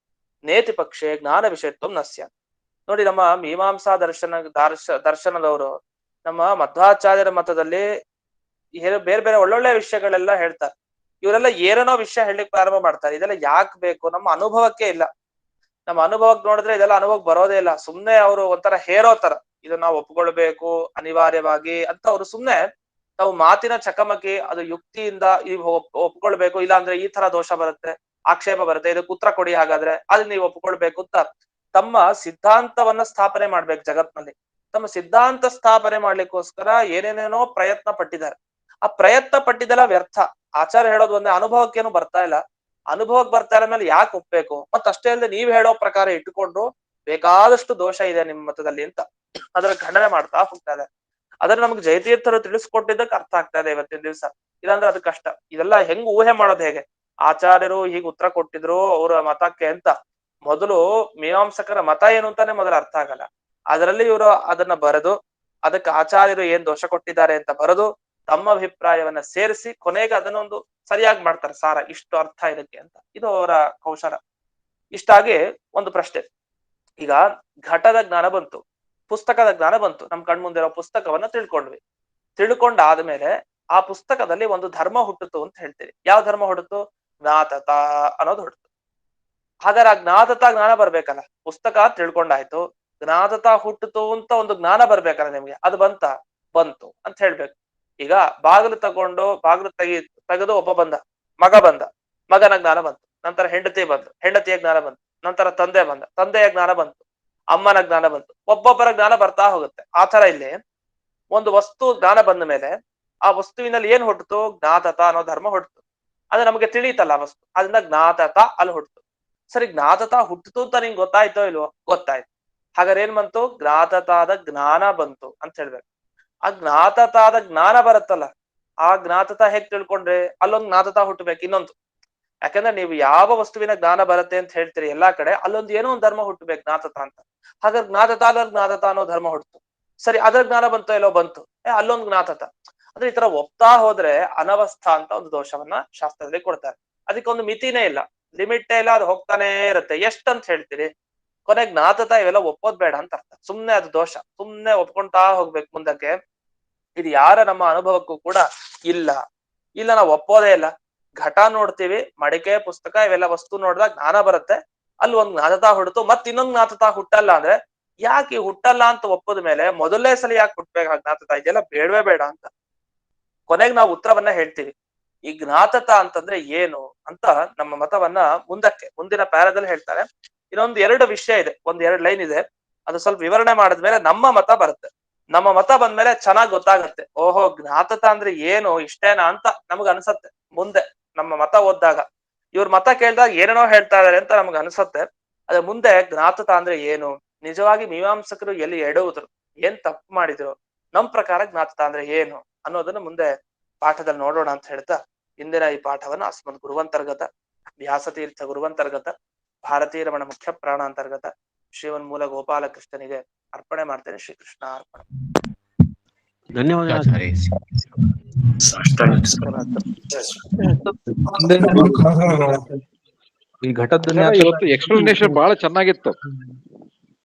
ನೇತಿ ಪಕ್ಷೆ ಜ್ಞಾನ ವಿಷಯತ್ವ ನಸ್ಯ. ನೋಡಿ, ನಮ್ಮ ಮೀಮಾಂಸಾ ದರ್ಶನದವರು ನಮ್ಮ ಮಧ್ವಾಚಾರ್ಯರ ಮತದಲ್ಲಿ ಬೇರೆ ಬೇರೆ ಒಳ್ಳೊಳ್ಳೆ ವಿಷಯಗಳೆಲ್ಲ ಹೇಳ್ತಾರೆ. ಇವರೆಲ್ಲ ಏನೇನೋ ವಿಷಯ ಹೇಳಲಿಕ್ಕೆ ಪ್ರಾರಂಭ ಮಾಡ್ತಾರೆ. ಇದೆಲ್ಲ ಯಾಕೆ ಬೇಕು? ನಮ್ಮ ಅನುಭವಕ್ಕೆ ಇಲ್ಲ. ನಮ್ಮ ಅನುಭವಕ್ಕೆ ನೋಡಿದ್ರೆ ಇದೆಲ್ಲ ಅನುಭವಕ್ಕೆ ಬರೋದೇ ಇಲ್ಲ. ಸುಮ್ನೆ ಅವರು ಒಂಥರ ಹೇರೋ ತರ ಇದನ್ನ ನಾವು ಒಪ್ಕೊಳ್ಬೇಕು ಅನಿವಾರ್ಯವಾಗಿ ಅಂತ ಅವ್ರು ಸುಮ್ನೆ ನಾವು ಮಾತಿನ ಚಕಮಕಿ, ಅದು ಯುಕ್ತಿಯಿಂದ ಒಪ್ಕೊಳ್ಬೇಕು, ಇಲ್ಲ ಅಂದ್ರೆ ಈ ತರ ದೋಷ ಬರುತ್ತೆ, ಆಕ್ಷೇಪ ಬರುತ್ತೆ, ಇದಕ್ಕೆ ಉತ್ತರ ಕೊಡಿ, ಹಾಗಾದ್ರೆ ಅದನ್ನ ನೀವು ಒಪ್ಕೊಳ್ಬೇಕು ಅಂತ ತಮ್ಮ ಸಿದ್ಧಾಂತವನ್ನ ಸ್ಥಾಪನೆ ಮಾಡ್ಬೇಕು ಜಗತ್ನಲ್ಲಿ. ತಮ್ಮ ಸಿದ್ಧಾಂತ ಸ್ಥಾಪನೆ ಮಾಡ್ಲಿಕ್ಕೋಸ್ಕರ ಏನೇನೇನೋ ಪ್ರಯತ್ನ ಪಟ್ಟಿದ್ದಾರೆ. ಆ ಪ್ರಯತ್ನ ಪಟ್ಟಿದ್ದೆಲ್ಲ ವ್ಯರ್ಥ. ಆಚಾರ್ಯ ಹೇಳೋದು ಒಂದೇ, ಅನುಭವಕ್ಕೇನು ಬರ್ತಾ ಇಲ್ಲ. ಅನುಭವಕ್ಕೆ ಬರ್ತಾ ಇಲ್ಲ ಮೇಲೆ ಯಾಕೆ ಒಪ್ಬೇಕು? ಅಷ್ಟೇ ಅಲ್ಲದೆ ನೀವ್ ಹೇಳೋ ಪ್ರಕಾರ ಇಟ್ಟುಕೊಂಡು ಬೇಕಾದಷ್ಟು ದೋಷ ಇದೆ ನಿಮ್ಮ ಮತದಲ್ಲಿ ಅಂತ ಅದರ ಖಂಡನೆ ಮಾಡ್ತಾ ಹೋಗ್ತಾ ಇದೆ. ಅದನ್ನ ನಮ್ಗೆ ಜಯತೀರ್ಥರು ತಿಳಿಸ್ಕೊಟ್ಟಿದ್ದಕ್ಕೆ ಅರ್ಥ ಆಗ್ತಾ ಇದೆ ಇವತ್ತಿನ ದಿವಸ. ಇಲ್ಲಾಂದ್ರೆ ಅದು ಕಷ್ಟ. ಇದೆಲ್ಲ ಹೆಂಗ್ ಊಹೆ ಮಾಡೋದು ಹೇಗೆ? ಆಚಾರ್ಯರು ಹೀಗೆ ಉತ್ತರ ಕೊಟ್ಟಿದ್ರು ಅವರ ಮತಕ್ಕೆ ಅಂತ ಮೊದಲು ಮೀಮಾಂಸಕರ ಮತ ಏನು ಅಂತಾನೆ ಮೊದಲು ಅರ್ಥ ಆಗಲ್ಲ. ಅದರಲ್ಲಿ ಇವರು ಅದನ್ನ ಬರೆದು ಅದಕ್ಕೆ ಆಚಾರ್ಯರು ಏನ್ ದೋಷ ಕೊಟ್ಟಿದ್ದಾರೆ ಅಂತ ಬರೆದು ತಮ್ಮ ಅಭಿಪ್ರಾಯವನ್ನ ಸೇರಿಸಿ ಕೊನೆಗೆ ಅದನ್ನೊಂದು ಸರಿಯಾಗಿ ಮಾಡ್ತಾರೆ ಸಾರ, ಇಷ್ಟು ಅರ್ಥ ಇದಕ್ಕೆ ಅಂತ. ಇದು ಅವರ ಕೌಶಲ. ಇಷ್ಟಾಗಿ ಒಂದು ಪ್ರಶ್ನೆ. ಈಗ ಘಟದ ಜ್ಞಾನ ಬಂತು, ಪುಸ್ತಕದ ಜ್ಞಾನ ಬಂತು, ನಮ್ ಕಣ್ಮುಂದಿರೋ ಪುಸ್ತಕವನ್ನ ತಿಳ್ಕೊಂಡಾದ್ಮೇಲೆ ಆ ಪುಸ್ತಕದಲ್ಲಿ ಒಂದು ಧರ್ಮ ಹುಟ್ಟಿತು ಅಂತ ಹೇಳ್ತೀರಿ. ಯಾವ ಧರ್ಮ ಹುಟ್ಟಿತು? ಜ್ಞಾತತ ಅನ್ನೋದು ಹುಟ್ಟಿತು. ಹಾಗಾದ್ರೆ ಆ ಜ್ಞಾನ ಬರ್ಬೇಕಲ್ಲ. ಪುಸ್ತಕ ತಿಳ್ಕೊಂಡಾಯ್ತು, ಜ್ಞಾತತ ಹುಟ್ಟಿತು ಅಂತ ಒಂದು ಜ್ಞಾನ ಬರ್ಬೇಕಲ್ಲ ನಿಮ್ಗೆ. ಅದು ಬಂತು ಅಂತ ಹೇಳ್ಬೇಕು. ಈಗ ಬಾಗಿಲು ತೆಗೆದು ಒಬ್ಬ ಮಗ ಬಂದ, ಮಗನ ಜ್ಞಾನ ಬಂತು. ನಂತರ ಹೆಂಡತಿ ಹೆಂಡತಿಯ ಜ್ಞಾನ ಬಂತು. ನಂತರ ತಂದೆಯ ಜ್ಞಾನ ಬಂತು. ಅಮ್ಮನ ಜ್ಞಾನ ಬಂತು. ಒಬ್ಬೊಬ್ಬರ ಜ್ಞಾನ ಬರ್ತಾ ಹೋಗುತ್ತೆ. ಆ ತರ ಇಲ್ಲಿ ಒಂದು ವಸ್ತು ಜ್ಞಾನ ಬಂದ ಮೇಲೆ ಆ ವಸ್ತುವಿನಲ್ಲಿ ಏನ್ ಹುಟ್ಟಿತು? ಜ್ಞಾತತ ಅನ್ನೋ ಧರ್ಮ ಹುಟ್ಟಿತು. ಅದು ನಮಗೆ ತಿಳಿಯುತ್ತಲ್ಲ ಆ ವಸ್ತು, ಅದರಿಂದ ಜ್ಞಾತತ ಅಲ್ಲಿ ಹುಟ್ಟಿತು. ಸರಿ, ಜ್ಞಾತತ ಹುಟ್ಟಿತು ಅಂತ ನಿಂಗೆ ಗೊತ್ತಾಯ್ತೋ ಇಲ್ವೋ? ಗೊತ್ತಾಯ್ತು. ಹಾಗಾದ್ರೆ ಏನ್ ಬಂತು? ಜ್ಞಾತತಾದ ಜ್ಞಾನ ಬಂತು ಅಂತ ಹೇಳ್ಬೇಕು. ಆ ಜ್ಞಾತತಾದ ಜ್ಞಾನ ಬರುತ್ತಲ್ಲ, ಆ ಜ್ಞಾತತ ಹೇಗ್ ತಿಳ್ಕೊಂಡ್ರೆ ಅಲ್ಲೊಂದು ಜ್ಞಾತತ ಹುಟ್ಟಬೇಕು ಇನ್ನೊಂದು. ಯಾಕಂದ್ರೆ ನೀವು ಯಾವ ವಸ್ತುವಿನ ಜ್ಞಾನ ಬರುತ್ತೆ ಅಂತ ಹೇಳ್ತೀರಿ ಎಲ್ಲಾ ಕಡೆ, ಅಲ್ಲೊಂದು ಏನೋ ಒಂದು ಧರ್ಮ ಹುಟ್ಟಬೇಕು ಜ್ಞಾತತ ಅಂತ. ಹಾಗಾದ್ರೆ ಜ್ಞಾತತ ಅನ್ನೋ ಧರ್ಮ ಹುಟ್ಟಿತು. ಸರಿ, ಅದರ ಜ್ಞಾನ ಬಂತೋ ಎಲ್ಲೋ? ಬಂತು. ಅಲ್ಲೊಂದು ಜ್ಞಾತತ. ಅಂದ್ರೆ ಈ ತರ ಒಪ್ತಾ ಹೋದ್ರೆ ಅನವಸ್ಥಾ ಅಂತ ಒಂದು ದೋಷವನ್ನ ಶಾಸ್ತ್ರದಲ್ಲಿ ಕೊಡ್ತಾರೆ. ಅದಕ್ಕೆ ಒಂದು ಮಿತಿನೇ ಇಲ್ಲ, ಲಿಮಿಟೇ ಇಲ್ಲ, ಅದು ಹೋಗ್ತಾನೆ ಇರುತ್ತೆ. ಎಷ್ಟಂತ ಹೇಳ್ತೀರಿ? ಕೊನೆ ಜ್ಞಾತತ ಇವೆಲ್ಲ ಒಪ್ಪೋದ್ ಬೇಡ ಅಂತ ಅರ್ಥ. ಸುಮ್ನೆ ಅದು ದೋಷ. ಸುಮ್ನೆ ಒಪ್ಕೊಂತಾ ಹೋಗ್ಬೇಕು ಮುಂದಕ್ಕೆ. ಇದು ಯಾರ ನಮ್ಮ ಅನುಭವಕ್ಕೂ ಕೂಡ ಇಲ್ಲ ನಾವು ಒಪ್ಪೋದೇ ಇಲ್ಲ. ಘಟ ನೋಡ್ತೀವಿ, ಮಡಿಕೆ, ಪುಸ್ತಕ ಇವೆಲ್ಲ ವಸ್ತು ನೋಡಿದಾಗ ಜ್ಞಾನ ಬರುತ್ತೆ. ಅಲ್ಲಿ ಒಂದ್ ಜ್ಞಾತತ ಹುಡ್ತು, ಮತ್ ಇನ್ನೊಂದ್ ಜ್ಞಾತತ ಹುಟ್ಟಲ್ಲ ಅಂದ್ರೆ ಯಾಕೆ ಹುಟ್ಟಲ್ಲ ಅಂತ ಒಪ್ಪದ ಮೇಲೆ ಮೊದಲನೇ ಸಲ ಯಾಕೆ ಹುಟ್ಬೇಕು ಆ ಜ್ಞಾತತ? ಇದೆಲ್ಲ ಬೇಡವೇ ಬೇಡ ಅಂತ ಕೊನೆಗೆ ನಾವು ಉತ್ತರವನ್ನ ಹೇಳ್ತೀವಿ. ಈ ಜ್ಞಾತತ ಅಂತಂದ್ರೆ ಏನು ಅಂತ ನಮ್ಮ ಮತವನ್ನ ಮುಂದಿನ ಪ್ಯಾರಾದಲ್ಲಿ ಹೇಳ್ತಾರೆ. ಇನ್ನೊಂದು 2 ವಿಷಯ ಇದೆ, 2 ಲೈನ್ ಇದೆ. ಅದು ಸ್ವಲ್ಪ ವಿವರಣೆ ಮಾಡಿದ್ಮೇಲೆ ನಮ್ಮ ಮತ ಬರುತ್ತೆ. ನಮ್ಮ ಮತ ಬಂದ್ಮೇಲೆ ಚೆನ್ನಾಗ್ ಗೊತ್ತಾಗತ್ತೆ. ಓಹೋ, ಜ್ಞಾತತ ಅಂದ್ರೆ ಏನು, ಇಷ್ಟೇನಾ ಅಂತ ನಮ್ಗ ಅನ್ಸತ್ತೆ. ಮುಂದೆ ನಮ್ಮ ಮತ ಓದಿದಾಗ ಇವ್ರ ಮತ ಕೇಳಿದಾಗ ಏನೇನೋ ಹೇಳ್ತಾ ಇದಾರೆ ಅಂತ ನಮ್ಗೆ ಅನ್ಸತ್ತೆ. ಅದ್ರ ಮುಂದೆ ಜ್ಞಾತತ ಅಂದ್ರೆ ಏನು, ನಿಜವಾಗಿ ಮೀಮಾಂಸಕರು ಎಲ್ಲಿ ಎಡುವುದ್ರು, ಏನ್ ತಪ್ಪು ಮಾಡಿದ್ರು, ನಮ್ ಪ್ರಕಾರ ಜ್ಞಾತತ ಅಂದ್ರೆ ಏನು ಅನ್ನೋದನ್ನ ಮುಂದೆ ಪಾಠದಲ್ಲಿ ನೋಡೋಣ ಅಂತ ಹೇಳ್ತಾ ಇಂದಿನ ಈ ಪಾಠವನ್ನ ಅಸ್ಮದ್ ಗುರುವಂತರ್ಗತ ವ್ಯಾಸತೀರ್ಥ ಗುರುವಂತರ್ಗತ ಭಾರತೀಯ ರಮಣ ಮುಖ್ಯ ಪ್ರಾಣ ಅಂತರ್ಗತ ಶ್ರೀವನ್ಮೂಲ ಗೋಪಾಲಕೃಷ್ಣನಿಗೆ ಅರ್ಪಣೆ ಮಾಡ್ತೇನೆ. ಶ್ರೀಕೃಷ್ಣ ಅರ್ಪಣೆ. ಧನ್ಯವಾದ. ಈ ಘಟದ ಇವತ್ತು ಎಕ್ಸ್ಪ್ಲನೇಷನ್ ಬಹಳ ಚೆನ್ನಾಗಿತ್ತು.